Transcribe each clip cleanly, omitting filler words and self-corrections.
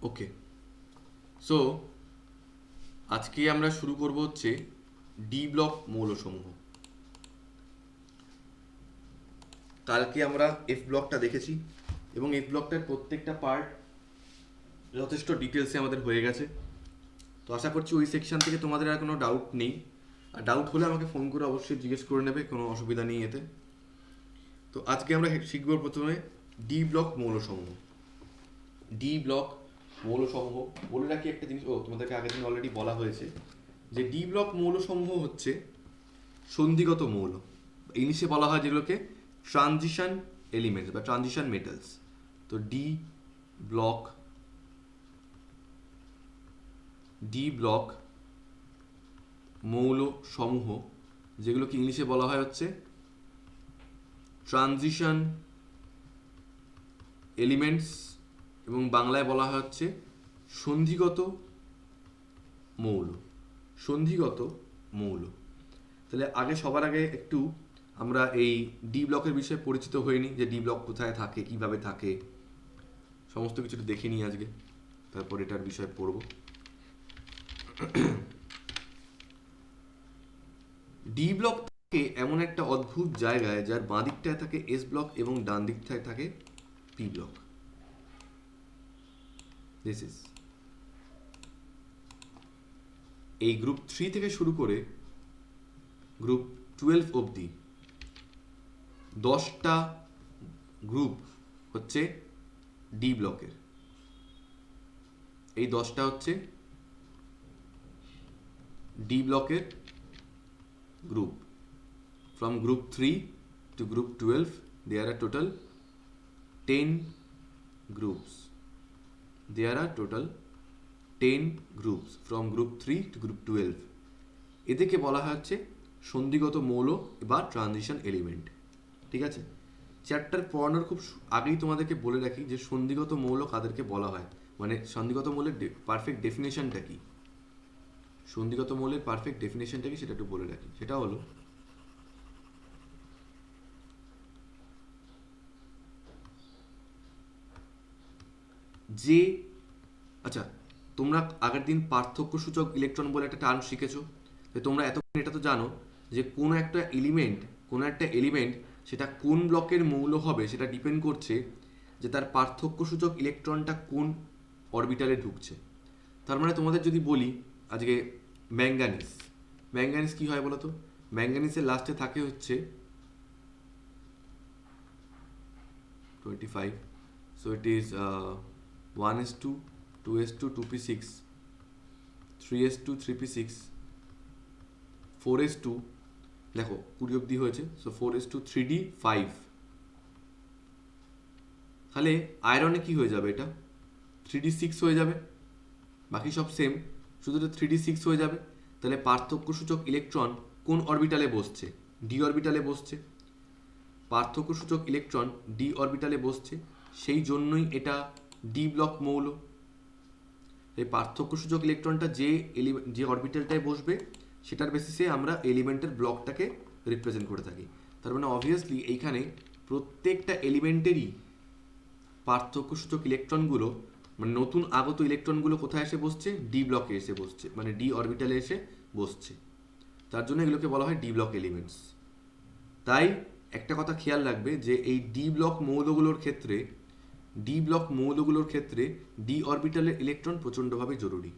ওকে, so আজকে আমরা শুরু করব হচ্ছে ডি ব্লক মৌলসমূহ। কালকে আমরা এফ ব্লকটা দেখেছি এবং এফ ব্লকটার প্রত্যেকটা পার্ট যথেষ্ট ডিটেলসে আমাদের হয়ে গেছে। তো আশা করছি ওই সেকশন থেকে তোমাদের আর কোনো ডাউট নেই, আর ডাউট হলে আমাকে ফোন করে অবশ্যই জিজ্ঞেস করে নেবে, কোনো অসুবিধা নেই এতে। তো আজকে আমরা শিখব প্রথমে ডি ব্লক মৌলসমূহ। ডি ব্লক মৌলসমূহ বলে রাখি একটা জিনিস, তোমাদেরকে আগের দিন অলরেডি বলা হয়েছে যে ডি ব্লক মৌলসমূহ হচ্ছে সন্ধিগত মৌল। ইংলিশে বলা হয় যেগুলোকে ট্রানজিশন এলিমেন্টস বা ট্রানজিশন মেটালস। তো ব্লক ডি ব্লক মৌল সমূহ, যেগুলোকে ইংলিশে বলা হয় হচ্ছে ট্রানজিশন এলিমেন্টস এবং বাংলায় বলা হয় হচ্ছে সন্ধিগত মৌল। সন্ধিগত মৌল। তাহলে সবার আগে একটু আমরা এই ডি ব্লকের বিষয়ে পরিচিত হয়ে নিই, যে ডি ব্লক কোথায় থাকে, কিভাবে থাকে, সমস্ত কিছুটা দেখে নিই আজকে, তারপর এটার বিষয়ে পড়ব। ডি ব্লক থাকে এমন একটা অদ্ভুত জায়গায় যার বাঁ দিকটায় থাকে এস ব্লক এবং ডান দিকটায় থাকে পি ব্লক। দিস ইজ এই গ্রুপ 3 থেকে শুরু করে গ্রুপ 12 অবধি 10টা গ্রুপ হচ্ছে ডি ব্লকের। এই 10টা হচ্ছে ডি ব্লকের group. From group 3 to group 12 there are total 10 groups. There are total 10 groups from group 3 to group 12. এদেরকে বলা হচ্ছে সন্ধিগত মৌল বা ট্রানজিশন এলিমেন্ট। ঠিক আছে, চ্যাপ্টার পড়ানোর খুব আগেই তোমাদেরকে বলে রাখি যে সন্ধিগত মৌল কাদেরকে বলা হয়, মানে সন্ধিগত মৌলের পারফেক্ট ডেফিনেশনটা কি। সন্ধিগত মৌলের পারফেক্ট ডেফিনেশনটা কি সেটা একটু বলে রাখি। সেটা হলো যে, আচ্ছা, তোমরা আগের দিন পার্থক্য সূচক ইলেকট্রন বলে একটা টার্ম শিখেছো। তোমরা এতক্ষণ এটা তো জানো যে কোনো একটা এলিমেন্ট সেটা কোন ব্লকের মৌল হবে সেটা ডিপেন্ড করছে যে তার পার্থক্য সূচক ইলেকট্রনটা কোন অরবিটালে ঢুকছে। তার মানে তোমাদের যদি বলি আজকে ম্যাঙ্গানিজ, ম্যাঙ্গানিজ কি হয় বলো তো? ম্যাঙ্গানিজের লাস্টে থাকে হচ্ছে 25, so it is 1s2 2s2 2p6 3s2 3p6 4s2, দেখো 20 অবধি হয়েছে, সো 4s2 3d5। তাহলে আয়রনে কি হয়ে যাবে? এটা 3d6 হয়ে যাবে, বাকি সব সেম, শুধু এটা 3d6 হয়ে যাবে। তাহলে পার্থক্য সূচক ইলেকট্রন কোন অরবিটালে বসছে? ডি অরবিটালে বসছে। পার্থক্য সূচক ইলেকট্রন ডি অরবিটালে বসছে, সেই জন্যই এটা ডি ব্লক মৌল। এই পার্থক্য সূচক ইলেকট্রনটা যে অরবিটালটায় বসবে সেটার বেসিসে আমরা এলিমেন্টের ব্লকটাকে রিপ্রেজেন্ট করে থাকি। তার মানে অবভিয়াসলি এইখানে প্রত্যেকটা এলিমেন্টেরই পার্থক্য সূচক ইলেকট্রনগুলো, মানে নতুন আগত ইলেকট্রনগুলো কোথায় এসে বসছে? ডি ব্লকে এসে বসছে, মানে ডি অরবিটালে এসে বসছে। তার জন্য এগুলোকে বলা হয় ডি ব্লক এলিমেন্টস। তাই একটা কথা খেয়াল রাখবে যে এই ডি ব্লক মৌলগুলোর ক্ষেত্রে ডি অরবিটালের ইলেকট্রন প্রচণ্ডভাবে জরুরি।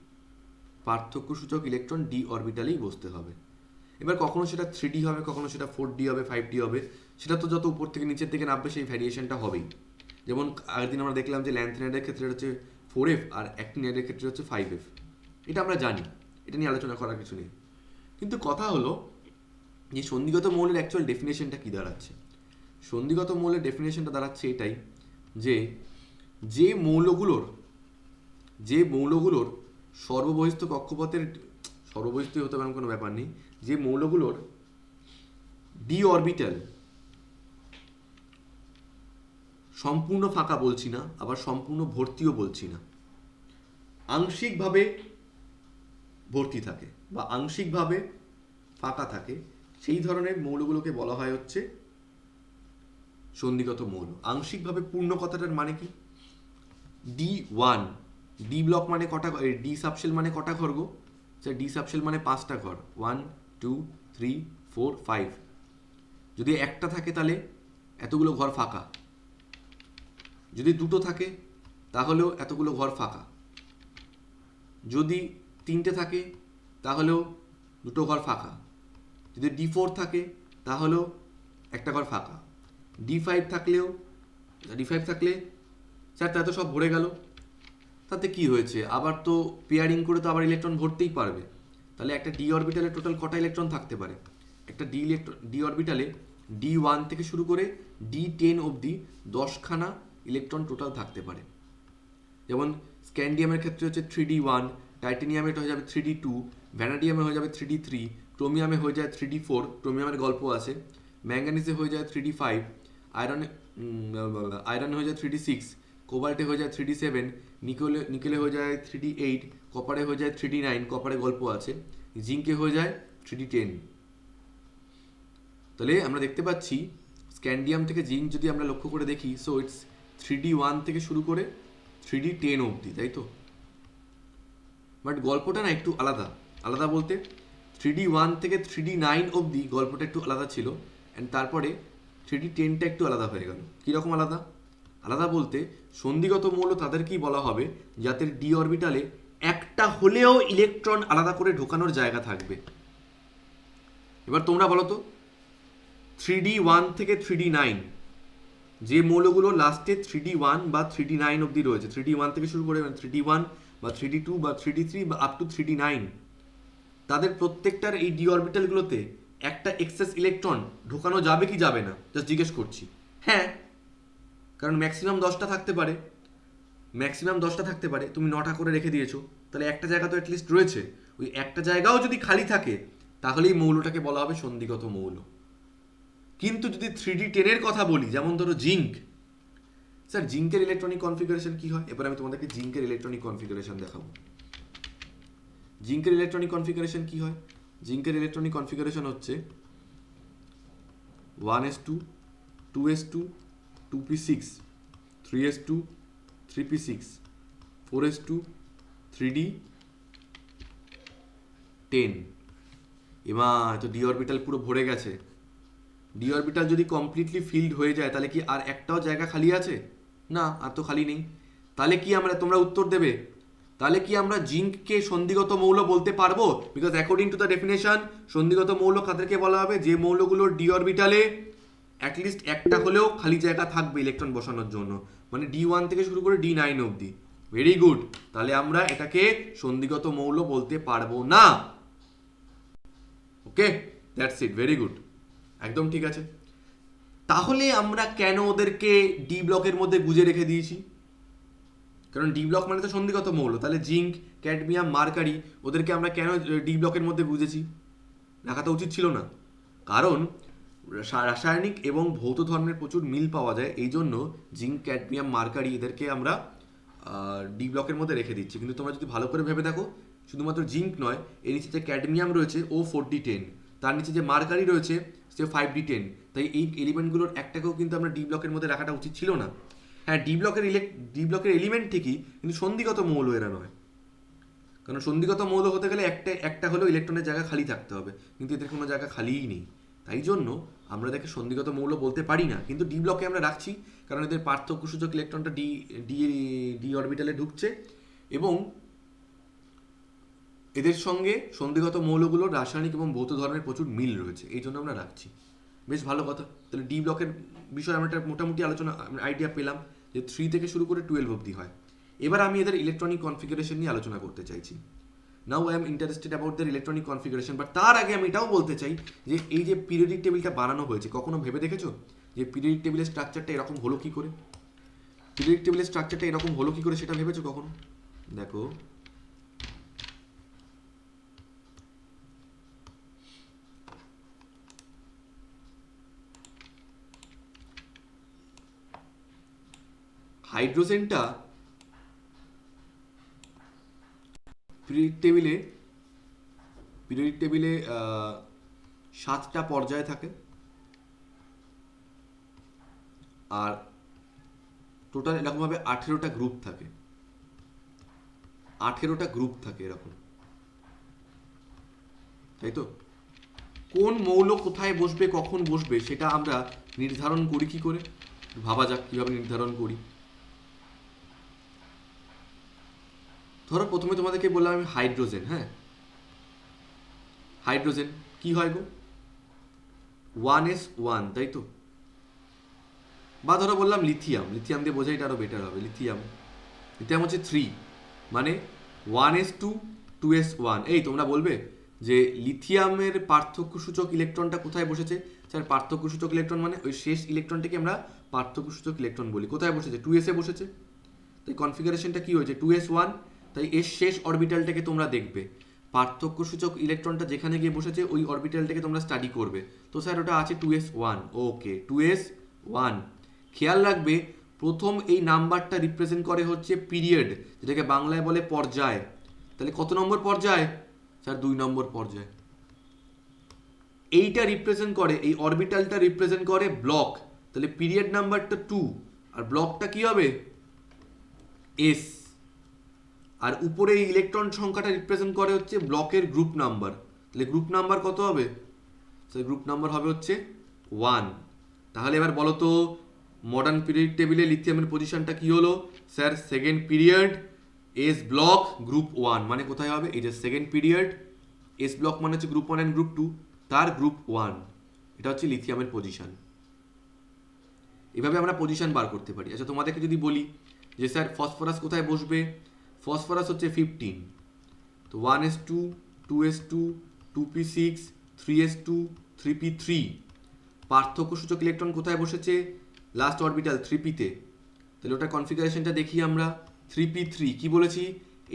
পার্থক্য সূচক ইলেকট্রন ডি অরবিটালেই বসতে হবে। এবার কখনো সেটা 3D হবে, কখনো সেটা 4D হবে, 5D হবে, সেটা তো যত উপর থেকে নিচের দিকে নামবে সেই ভ্যারিয়েশনটা হবেই। যেমন আগের দিন আমরা দেখলাম যে ল্যান্থেনাইডের ক্ষেত্রে হচ্ছে 4F আর অ্যাক্টিনাইডের ক্ষেত্রে হচ্ছে 5F। এটা আমরা জানি, এটা নিয়ে আলোচনা করার কিছু নেই। কিন্তু কথা হলো যে সন্ধিগত মৌলের অ্যাকচুয়াল ডেফিনেশনটা কী দাঁড়াচ্ছে? সন্ধিগত মৌলের ডেফিনেশনটা দাঁড়াচ্ছে এটাই যে যে মৌলগুলোর সর্ববহিস্থ কক্ষপথের, সর্ববহিস্থ হতে পারে কোনো ব্যাপার নেই, যে মৌলগুলোর ডি অরবিটাল সম্পূর্ণ ফাঁকা বলছি না, আবার সম্পূর্ণ ভর্তিও বলছি না, আংশিকভাবে ভর্তি থাকে বা আংশিকভাবে ফাঁকা থাকে, সেই ধরনের মৌলগুলোকে বলা হয় হচ্ছে সন্ধিগত মৌল। আংশিকভাবে পূর্ণ কথাটার মানে কি? D1 ডি ব্লক মানে কটা, ডি সাবশেল মানে কটা ঘর গো? স্যার ডি সাবশেল মানে 5টা ঘর, 1 2 3 4 5। যদি একটা থাকে তাহলে এতগুলো ঘর ফাঁকা, যদি দুটো থাকে তাহলেও এতগুলো ঘর ফাঁকা, যদি 3টে থাকে তাহলেও দুটো ঘর ফাঁকা, যদি D4 থাকে তাহলেও একটা ঘর ফাঁকা, D5 থাকলেও, D5 থাকলে স্যার তা তো সব ভরে গেল। তাতে কি হয়েছে, আবার তো পেয়ারিং করে তো আবার ইলেকট্রন ভরতেই পারবে। তাহলে একটা ডি অরবিটালে টোটাল কটা ইলেকট্রন থাকতে পারে? একটা ডি অরবিটালে D1 থেকে শুরু করে D10 অবধি 10খানা ইলেকট্রন টোটাল থাকতে পারে। যেমন স্ক্যান্ডিয়ামের ক্ষেত্রে হচ্ছে 3D1, টাইটেনিয়ামে এটা হয়ে যাবে 3D2, ভ্যানাডিয়ামে হয়ে যাবে 3D3, ক্রোমিয়ামে হয়ে যায় 3D4, ক্রোমিয়ামের গল্প আছে, ম্যাঙ্গানিজে হয়ে যায় 3D5, আয়রনে হয়ে যায় 3D6, কোবাল্টে হয়ে যায় 3D7, নিকেলে হয়ে যায় 3D8, কপারে হয়ে যায় 3D9, কপারে গল্প আছে, জিঙ্কে হয়ে যায় 3D10। তাহলে আমরা দেখতে পাচ্ছি স্ক্যান্ডিয়াম থেকে জিঙ্ক যদি আমরা লক্ষ্য করে দেখি, সো ইটস 3D1 থেকে শুরু করে 3D10 অবধি, তাই তো? বাট গল্পটা না একটু আলাদা। আলাদা বলতে 3D1 থেকে 3D9 অবধি গল্পটা একটু আলাদা ছিল, অ্যান্ড তারপরে 3D10টা একটু আলাদা হয়ে গেল। কীরকম আলাদা? আলাদা বলতে সন্ধিগত মৌল তাদেরকেই বলা হবে যাদের ডি অরবিটালে একটা হলেও ইলেকট্রন আলাদা করে ঢোকানোর জায়গা থাকবে। এবার তোমরা বলো তো, 3D1 থেকে 3D9 যে মৌলগুলো লাস্টে 3D1 বা 3D9 অবধি রয়েছে, 3D1 থেকে শুরু করে 3D1 বা 3D2 বা 3D3 বা আপ টু 3D9, তাদের প্রত্যেকটার এই ডি অরবিটালগুলোতে একটা এক্সেস ইলেকট্রন ঢোকানো যাবে কি যাবে না, জাস্ট জিজ্ঞেস করছি। হ্যাঁ, কারণ ম্যাক্সিমাম 10টা থাকতে পারে, ম্যাক্সিমাম 10টা থাকতে পারে, তুমি 9টা করে রেখে দিয়েছো, তাহলে একটা জায়গা তো অ্যাটলিস্ট রয়েছে। ওই একটা জায়গাও যদি খালি থাকে তাহলেই মৌলটাকে বলা হবে সন্ধিগত মৌল। কিন্তু যদি 3D10 কথা বলি, যেমন ধরো জিঙ্ক, স্যার জিঙ্কের ইলেকট্রনিক কনফিগারেশন কি হয়? এবার আমি তোমাদেরকে জিঙ্কের ইলেকট্রনিক কনফিগারেশন দেখাবো। জিঙ্কের ইলেকট্রনিক কনফিগারেশন কি হয়? জিঙ্কের ইলেকট্রনিক কনফিগারেশন হচ্ছে 1s2 2s2 2p6 3s2 3p6 4s2 3d10। এবার তো ডি অরবিটাল পুরো ভরে গেছে। ডি অরবিটাল যদি কমপ্লিটলি ফিল্ড হয়ে যায় তাহলে কি আর একটাও জায়গা খালি আছে? না, আর তো খালি নেই। তাহলে কি আমরা, তোমরা উত্তর দেবে, তাহলে কি আমরা জিঙ্ককে সন্ধিগত মৌল বলতে পারবো? Because according to the definition সন্ধিগত মৌল কাদেরকে বলা হবে? যে মৌলগুলোর ডি অরবিটালে অ্যাটলিস্ট একটা হলেও খালি জায়গা থাকবে ইলেকট্রন বসানোর জন্য, মানে D1 থেকে শুরু করে D9 অবধি। ভেরি গুড, তাহলে আমরা এটাকে সন্ধিগত মৌল বলতে পারবো না। ওকে, দ্যাটস ইট, ভেরি গুড, একদম ঠিক আছে। তাহলে আমরা কেন ওদেরকে ডি ব্লকের মধ্যে গুজে রেখে দিয়েছি? কারণ ডি ব্লক মানে তো সন্ধিগত মৌল, তাহলে জিঙ্ক, ক্যাডমিয়াম, মার্কারি, ওদেরকে আমরা কেন ডি ব্লকের মধ্যে গুজেছি? রাখা তো উচিত ছিল না। কারণ রাসায়নিক এবং ভৌত ধর্মের প্রচুর মিল পাওয়া যায়, এই জন্য জিঙ্ক, ক্যাডমিয়াম, মার্কারি এদেরকে আমরা ডি ব্লকের মধ্যে রেখে দিচ্ছি। কিন্তু তোমরা যদি ভালো করে ভেবে দেখো, শুধুমাত্র জিঙ্ক নয়, এর নিচে যে ক্যাডমিয়াম রয়েছে ও 4d10, তার নিচে যে মার্কারি রয়েছে সে 5d10, তাই এই এলিমেন্টগুলোর একটাকেও কিন্তু আমরা ডি ব্লকের মধ্যে রাখাটা উচিত ছিল না। হ্যাঁ, ডি ব্লকের এলিমেন্ট ঠিকই, কিন্তু সন্ধিগত মৌল এরা নয়। কারণ সন্ধিগত মৌল হতে গেলে একটা হলেও ইলেকট্রনের জায়গা খালি থাকতে হবে, কিন্তু এদের কোনো জায়গা খালিই নেই। তাই জন্য আমরা এদেরকে সন্ধিগত মৌল বলতে পারি না, কিন্তু ডি ব্লকে আমরা রাখছি কারণ এদের পার্থক্যসূচক ইলেকট্রনটা ডি অরবিটালে ঢুকছে এবং এদের সঙ্গে সন্ধিগত মৌলগুলোর রাসায়নিক এবং ভৌত ধর্মের প্রচুর মিল রয়েছে, এই জন্য আমরা রাখছি। বেশ ভালো কথা। তাহলে ডি ব্লকের বিষয়ে আমরা একটা মোটামুটি আলোচনা আইডিয়া পেলাম যে 3 থেকে শুরু করে 12 অবধি হয়। এবার আমি এদের ইলেকট্রনিক কনফিগারেশন নিয়ে আলোচনা করতে চাইছি। Now I am interested about their electronic configuration, but তার আগে আমি এটাও বলতে চাই যে এই যে পিরিয়ডিক টেবিলটা বানানো হয়েছে, কখনো ভেবে দেখেছো যে পিরিয়ডিক টেবিলের স্ট্রাকচারটা এরকম হলো কি করে? পিরিয়ডিক টেবিলের স্ট্রাকচারটা এরকম হলো কি করে সেটা ভেবেছো কখনো? দেখো, হাইড্রোজেনটা পিরিয়ডিক টেবিলে 7টা পর্যায়ে থাকে, আর টোটাল এরকমভাবে 18টা গ্রুপ থাকে। 18টা গ্রুপ থাকে এরকম, তাই তো? কোন মৌল কোথায় বসবে কখন বসবে সেটা আমরা নির্ধারণ করি কি করে? ভাবা যাক কিভাবে নির্ধারণ করি। ধরো প্রথমে তোমাদেরকে বললাম আমি হাইড্রোজেন, হ্যাঁ, হাইড্রোজেন কি হয় গো? 1s1, তাই তো? বা ধরো বললাম লিথিয়াম, লিথিয়াম দিয়ে বোঝাই এটা আরো বেটার হবে। লিথিয়াম, লিথিয়াম হচ্ছে 3, মানে 1s2 2s1। এই তোমরা বলবে যে লিথিয়ামের পার্থক্য সূচক ইলেকট্রনটা কোথায় বসেছে? স্যার পার্থক্য সূচক ইলেকট্রন মানে ওই শেষ ইলেকট্রনটাকে আমরা পার্থক্য সূচক ইলেকট্রন বলি। কোথায় বসেছে? 2s এ বসেছে। তাই কনফিগারেশনটা কি হয়েছে? 2s1। তাই এর শেষ অরবিটালটাকে তোমরা দেখবে, পার্থক্য সূচক ইলেকট্রনটা যেখানে গিয়ে বসেছে ওই অরবিটালটাকে তোমরা স্টাডি করবে। তো স্যার ওটা আছে 2s1, ওকে 2s1। খেয়াল রাখবে প্রথম এই নাম্বারটা রিপ্রেজেন্ট করে হচ্ছে পিরিয়ড, যেটাকে বাংলায় বলে পর্যায়। তাহলে কত নম্বর পর্যায়? স্যার 2 নম্বর পর্যায়। এইটা রিপ্রেজেন্ট করে, এই অরবিটালটা রিপ্রেজেন্ট করে ব্লক। তাহলে পিরিয়ড নাম্বারটা 2 আর ব্লকটা কি হবে? এস। আর উপরে এই ইলেকট্রন সংখ্যাটা রিপ্রেজেন্ট করে হচ্ছে ব্লকের গ্রুপ নাম্বার। তাহলে গ্রুপ নাম্বার কত হবে? স্যার গ্রুপ নাম্বার হবে হচ্ছে 1। তাহলে এবার বলো তো মডার্ন পিরিয়ড টেবিলে লিথিয়ামের পজিশনটা কি হলো? Sir second period, S block, group 1। মানে কোথায় হবে? এই যে সেকেন্ড পিরিয়ড, এস ব্লক মানে হচ্ছে গ্রুপ 1 অ্যান্ড গ্রুপ 2, তার গ্রুপ 1। এটা হচ্ছে লিথিয়ামের পজিশন। এভাবে আমরা পজিশন বার করতে পারি। আচ্ছা তোমাদেরকে যদি বলি যে স্যার ফসফরাস কোথায় বসবে? ফসফরাস হচ্ছে 15, তো 1s2 2s2 2p6 3s2 3p3। পার্থক্য সূচক ইলেকট্রন কোথায় বসেছে? লাস্ট অরবিটাল 3p তে। তাহলে ওটা কনফিগারেশনটা দেখি আমরা। 3p3 কি বলেছি?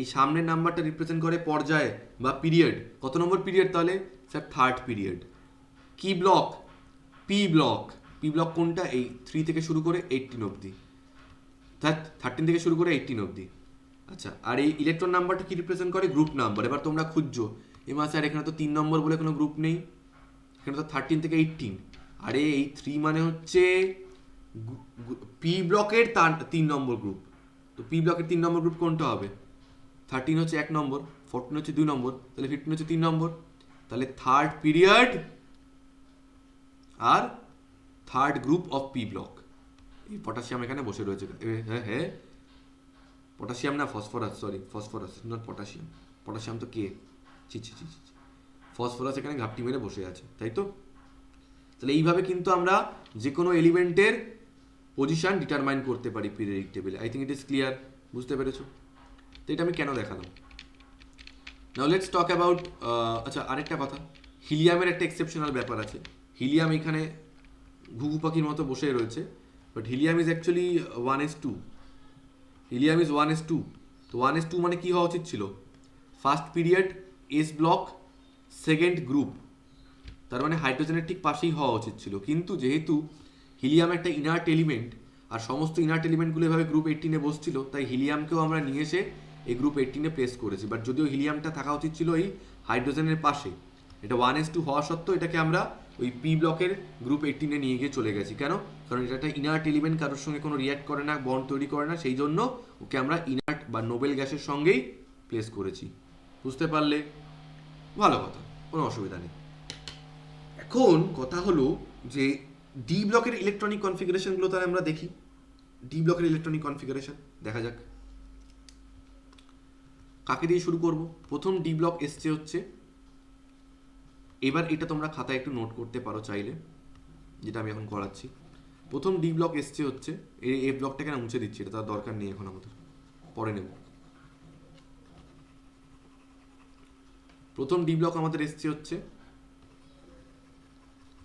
এই সামনের নাম্বারটা রিপ্রেজেন্ট করে পর্যায় বা পিরিয়ড। কত নম্বর পিরিয়ড তাহলে? Sir third period. কি block? P block. P block কোনটা? এই 3 থেকে শুরু করে 18 অবধি, 13 থেকে শুরু করে 18 অবধি। আচ্ছা, আর এই ইলেকট্রন নাম্বারটা কি রিপ্রেজেন্ট করে? Group number. এবার তোমরা খুঁজছো এমা স্যার এখানে তো 3 নম্বর বলে কোনো গ্রুপ নেই, এখানে তো 13 থেকে 18। আরে এই 3 মানে হচ্ছে পি ব্লকের 3 নম্বর গ্রুপ। তো পি ব্লকের 3 নম্বর গ্রুপ কোনটা হবে? 13 হচ্ছে 1 নম্বর, 14 হচ্ছে 2 নম্বর, তাহলে 15 হচ্ছে 3 নম্বর। তাহলে থার্ড পিরিয়ড আর third group of P block. এই পটাশিয়াম এখানে বসে রয়েছে। হ্যাঁ হ্যাঁ, পটাশিয়াম না phosphorus, sorry phosphorus not potassium. Potassium তো কে, ছি ছি ছি ছি। ফসফরাস এখানে ঘাপটি মেরে বসে আছে, তাই তো? তাহলে এইভাবে কিন্তু আমরা যে কোনো এলিমেন্টের পজিশন ডিটারমাইন করতে পারি পিরিয়ডিক টেবিলে। I think it is clear, বুঝতে পেরেছো? তো এটা আমি কেন দেখালাম? নাও লেটস টক অ্যাবাউট, আচ্ছা আরেকটা কথা, হিলিয়ামের একটা এক্সেপশনাল ব্যাপার আছে। হিলিয়াম এখানে ঘুঘু পাখির মতো বসে রয়েছে, but helium is actually 1s2। Helium is 1s2। তো 1s2 মানে কি হওয়া উচিত ছিল? First period, S block, second group. তার মানে হাইড্রোজেনের ঠিক পাশেই হওয়া উচিত ছিল। কিন্তু যেহেতু হিলিয়াম একটা ইনার্ট এলিমেন্ট আর সমস্ত ইনার্ট এলিমেন্টগুলো এভাবে গ্রুপ 18-এ বসছিল, তাই হিলিয়ামকেও আমরা নিয়ে এসে এই গ্রুপ 18-এ প্লেস করেছি। বাট যদিও হিলিয়ামটা থাকা উচিত ছিল এই হাইড্রোজেনের পাশে, এটা 1s2 হওয়া সত্ত্বেও এটাকে আমরা ওই পি ব্লকের গ্রুপ 18-এ নিয়ে গিয়ে চলে গেছি। কেন? কারণ এটা একটা ইনার্ট এলিমেন্ট, কারোর সঙ্গে কোনো রিয়াক্ট করে না, বন্ড তৈরি করে না, সেই জন্য ওকে আমরা ইনার্ট বা নোবেল গ্যাসের সঙ্গেই প্লেস করেছি। বুঝতে পারলে? ভালো কথা, কোনো অসুবিধা নেই। এখন কথা হলো যে ডি ব্লকের ইলেকট্রনিক কনফিগারেশনগুলো তাহলে আমরা দেখি। ডি ব্লকের ইলেকট্রনিক কনফিগারেশন দেখা যাক। কাকে দিয়ে শুরু করব? প্রথম ডি ব্লক এসছে হচ্ছে, এবার এটা তোমরা খাতায় একটু নোট করতে পারো চাইলে, যেটা আমি এখন করাচ্ছি। প্রথম ডি ব্লক এসছে হচ্ছে, এই ব্লকটাকে না মুছে দিচ্ছি, এটা তার দরকার নেই এখন আমাদের, পরে নেব। প্রথম ডি ব্লক আমাদের এসছে হচ্ছে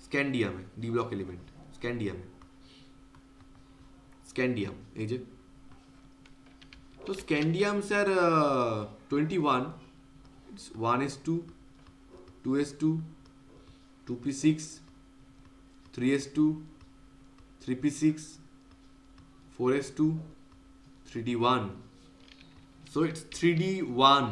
স্ক্যান্ডিয়ামে, ডি ব্লক এলিমেন্ট স্ক্যান্ডিয়ামে, স্ক্যান্ডিয়াম এই যে। তো scandium sir 21, 1s2 2s2 2p6 3s2 3p6 4s2 3d1, so it's 3d1।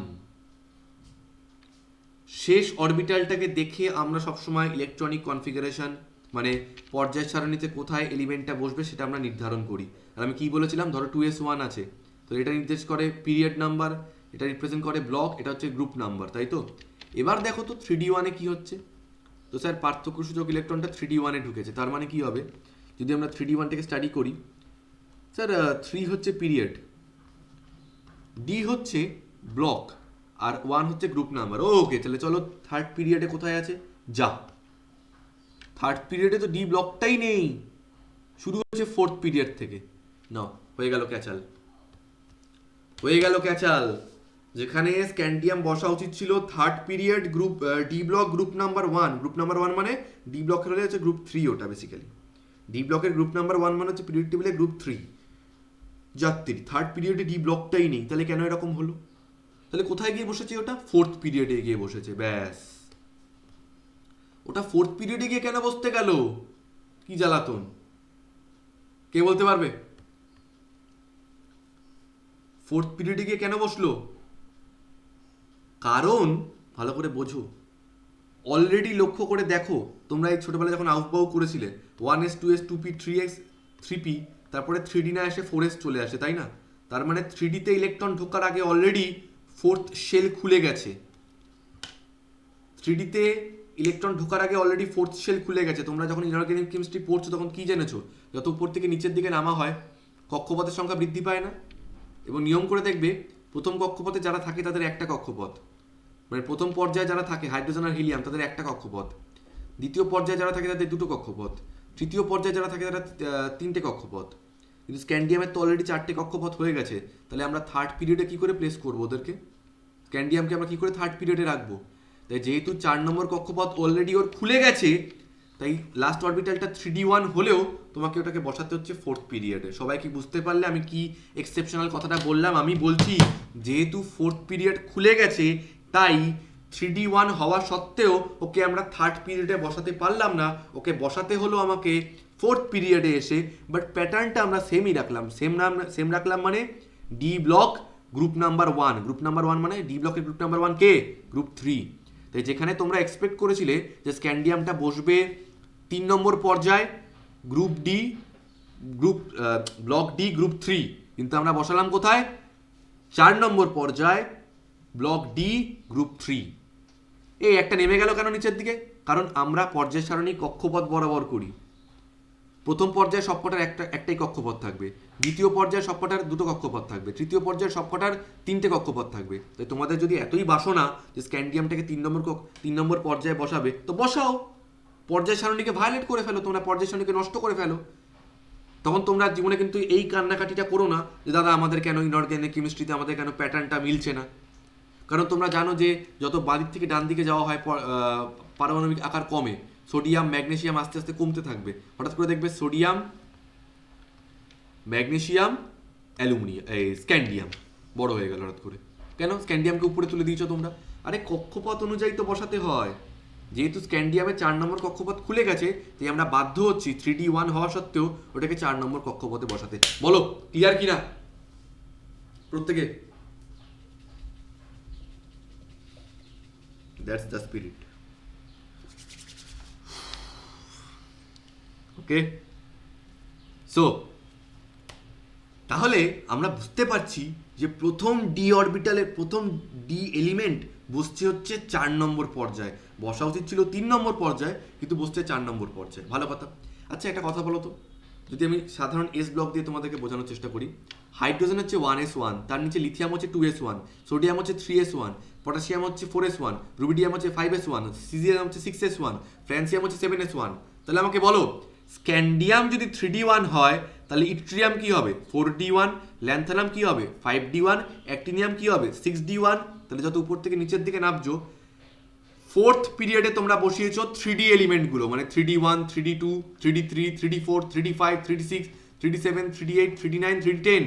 শেষ অরবিটালটাকে দেখে আমরা সবসময় ইলেকট্রনিক কনফিগারেশন মানে পর্যায় সারণীতে কোথায় এলিমেন্টটা বসবে সেটা আমরা নির্ধারণ করি। আর আমি কি বলেছিলাম, ধরো 2s1 আছে, তো এটা নির্দেশ করে পিরিয়ড নাম্বার, এটা রিপ্রেজেন্ট করে ব্লক, এটা হচ্ছে গ্রুপ নাম্বার, তাই তো? এবার দেখো তো 3D1-এ কি হচ্ছে। তো স্যার পার্থক্য সূচক ইলেকট্রনটা 3D1-এ ঢুকেছে, তার মানে কি হবে যদি আমরা 3D1-টাকে স্টাডি করি? স্যার 3 হচ্ছে পিরিয়ড, ডি হচ্ছে ব্লক, আর 1 হচ্ছে গ্রুপ নাম্বার। ওকে, তাহলে চলো থার্ড পিরিয়ডে কোথায় আছে যা। থার্ড পিরিয়ডে তো ডি ব্লকটাই নেই, শুরু হচ্ছে ফোর্থ পিরিয়ড থেকে। না, হয়ে গেল ক্যাচাল, হয়ে গেল ক্যাচাল। যেখানে স্ক্যান্ডিয়াম বসা উচিত ছিল third period group D block group number 1, group number 1 মানে ডি ব্লকের হলে হচ্ছে গ্রুপ 3, ওটা বেসিক্যালি ডি ব্লকের গ্রুপ নাম্বার 1 মানে হচ্ছে পিরিয়ড টেবিলে গ্রুপ 3 যাত্রী। থার্ড পিরিয়ডে ডি ব্লকটাই নেই, তাহলে কেন এরকম হলো? তাহলে কোথায় গিয়ে বসেছে ওটা? ফোর্থ পিরিয়ডে গিয়ে বসেছে, ব্যাস। ওটা ফোর্থ পিরিয়ডে গিয়ে কেন বসতে গেল? কি জ্বালাতন, কে বলতে পারবে? ফোর্থ পিরিয়ডে গিয়ে কেন বসলো? কারণ ভালো করে বোঝো, অলরেডি লক্ষ্য করে দেখো, তোমরা এই ছোটবেলায় যখন আউটবাউ করেছিলে 1s 2s 2p 3x 3p, তারপরে 3d না এসে 4s চলে আসে, তাই না? তার মানে 3dতে ইলেকট্রন ঢোকার আগে অলরেডি ফোর্থ শেল খুলে গেছে। 3dতে ইলেকট্রন ঢোকার আগে অলরেডি ফোর্থ শেল খুলে গেছে। তোমরা যখন ইনঅর্গানিক কেমিস্ট্রি পড়ছো তখন কি জেনেছো? যত উপর থেকে নিচের দিকে নামা হয় কক্ষপথের সংখ্যা বৃদ্ধি পায় না? এবং নিয়ম করে দেখবে, প্রথম কক্ষপথে যারা থাকে তাদের একটা কক্ষপথ, মানে প্রথম পর্যায়ে যারা থাকে হাইড্রোজেন আর হিলিয়াম তাদের একটা কক্ষপথ, দ্বিতীয় পর্যায়ে যারা থাকে তাদের দুটো কক্ষপথ, তৃতীয় পর্যায়ে যারা থাকে তারা তিনটে কক্ষপথ। কিন্তু স্ক্যান্ডিয়ামের তো অলরেডি 4টে কক্ষপথ হয়ে গেছে, তাহলে আমরা থার্ড পিরিয়ডে কী করে প্লেস করবো ওদেরকে? স্ক্যান্ডিয়ামকে আমরা কী করে থার্ড পিরিয়ডে রাখবো? তাই যেহেতু 4 নম্বর কক্ষপথ অলরেডি ওর খুলে গেছে, তাই লাস্ট অরবিটালটা 3D1 হলেও তোমাকে ওটাকে বসাতে হচ্ছে ফোর্থ পিরিয়ডে। সবাই কি বুঝতে পারলে আমি কি এক্সেপশনাল কথাটা বললাম? আমি বলছি যেহেতু ফোর্থ পিরিয়ড খুলে গেছে, তাই 3D1 হওয়া সত্ত্বেও ওকে আমরা থার্ড পিরিয়ডে বসাতে পারলাম না, ওকে বসাতে হলো আমাকে ফোর্থ পিরিয়ডে এসে। বাট প্যাটার্নটা আমরা সেমই রাখলাম, সেম রাখলাম, মানে D block group number 1, group number 1 মানে ডি ব্লকের গ্রুপ নাম্বার 1 কে? গ্রুপ 3। তাই যেখানে তোমরা এক্সপেক্ট করেছিলে যে স্ক্যান্ডিয়ামটা বসবে 3 নম্বর পর্যায় group D, group block D group 3, কিন্তু আমরা বসালাম কোথায়? 4 নম্বর পর্যায় ব্লক ডি গ্রুপ 3। এই একটা নেমে গেল কেন নিচের দিকে? কারণ আমরা পর্যায় সারণী কক্ষপথ বরাবর করি। প্রথম পর্যায়ে সবকটার একটাই কক্ষপথ থাকবে, দ্বিতীয় পর্যায়ে সবকটার দুটো কক্ষপথ থাকবে, তৃতীয় পর্যায়ে সবকটার 3টে কক্ষপথ থাকবে। তাই তোমাদের যদি এতই বাসনা যে স্ক্যান্ডিয়ামটাকে 3 নম্বর পর্যায়ে বসাবে, তো বসাও, পর্যায় সারণীকে ভায়োলেট করে ফেলো, তোমরা পর্যায় সারণীকে নষ্ট করে ফেলো। তখন তোমরা জীবনে কিন্তু এই কান্নাকাটিটা করো না যে দাদা আমাদের কেন ইনঅর্গানিক কেমিস্ট্রিতে আমাদের কেন প্যাটার্নটা মিলছে না। কারণ তোমরা জানো যে যত বাদিক থেকে ডান দিকে যাওয়া হয় পারমাণবিক আকার কমে, সোডিয়াম ম্যাগনেসিয়াম আস্তে আস্তে কমতে থাকবে। হঠাৎ করে দেখবে সোডিয়াম, ম্যাগনেসিয়াম, অ্যালুমিনিয়াম, এই স্ক্যান্ডিয়াম বড় হয়ে গেল হঠাৎ করে। কেন? স্ক্যান্ডিয়ামকে উপরে তুলে দিয়েছো তোমরা। আরে কক্ষপথ অনুযায়ী তো বসাতে হয়। যেহেতু স্ক্যান্ডিয়ামে 4 নম্বর কক্ষপথ খুলে গেছে, তাই আমরা বাধ্য হচ্ছি 3D1 হওয়া সত্ত্বেও ওটাকে 4 নম্বর কক্ষপথে বসাতে। বলো ক্লিয়ার কিনা প্রত্যেকে? That's the spirit. Okay, so তাহলে আমরা বুঝতে পারছি যে প্রথম ডি অরবিটালের প্রথম ডি এলিমেন্ট বসছে হচ্ছে 4 নম্বর পর্যায়ে। বসা উচিত ছিল 3 নম্বর পর্যায়ে, কিন্তু বসছে 4 নম্বর পর্যায়ে। ভালো কথা। আচ্ছা একটা কথা বলো তো, যদি আমি সাধারণ এস ব্লক দিয়ে তোমাদেরকে বোঝানোর চেষ্টা করি, হাইড্রোজেন হচ্ছে 1s1, তার নিচে লিথিয়াম হচ্ছে 2s1, সোডিয়াম হচ্ছে 3s1, পটাশিয়াম হচ্ছে 4s1, রুবিডিয়াম হচ্ছে 5s1, সিজিয়াম হচ্ছে 6s1, ফ্রান্সিয়াম হচ্ছে 7s1। তাহলে আমাকে বলো স্ক্যান্ডিয়াম যদি 3D1 হয়, তাহলে ইট্রিয়াম কি হবে? 4D1, ল্যান্থানাম কি হবে? 5D1, অ্যাক্টিনিয়াম কি হবে? 6D1। তাহলে যত উপর থেকে নিচের দিকে নামছো, ফোর্থ পিরিয়ডে তোমরা বসিয়েছো 3D এলিমেন্টগুলো, মানে 3D1, 3D2, 3D3, 3D4, 3D5, 3D6, 3D7, 3D8, 3D9, 3D10।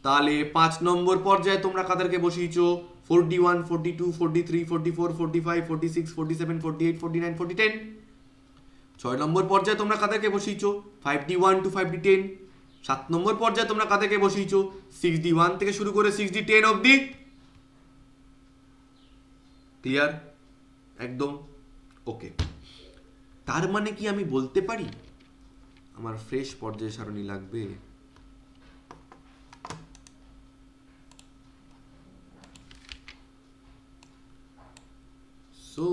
তাহলে 5 নম্বর পর্যায়ে তোমরা কাদেরকে বসিয়েছো? 4D1, 4D2, 4D3, 4D4, 4D5, 4D6, 4D7, 4D8, 4D9, 4D10। 6 নম্বর পর্যায়ে তোমরা কাদেরকে বসিয়েছো? 5D1 to 5D10। 7 নম্বর পর্যায়ে তোমরা কাদেরকে বসিয়েছো? 6D1 থেকে শুরু করে 6D10 অবধি। ক্লিয়ার? একদম ওকে। তার মানে কি আমি বলতে পারি আমার ফ্রেশ পর্যায় সারণী লাগবে? সো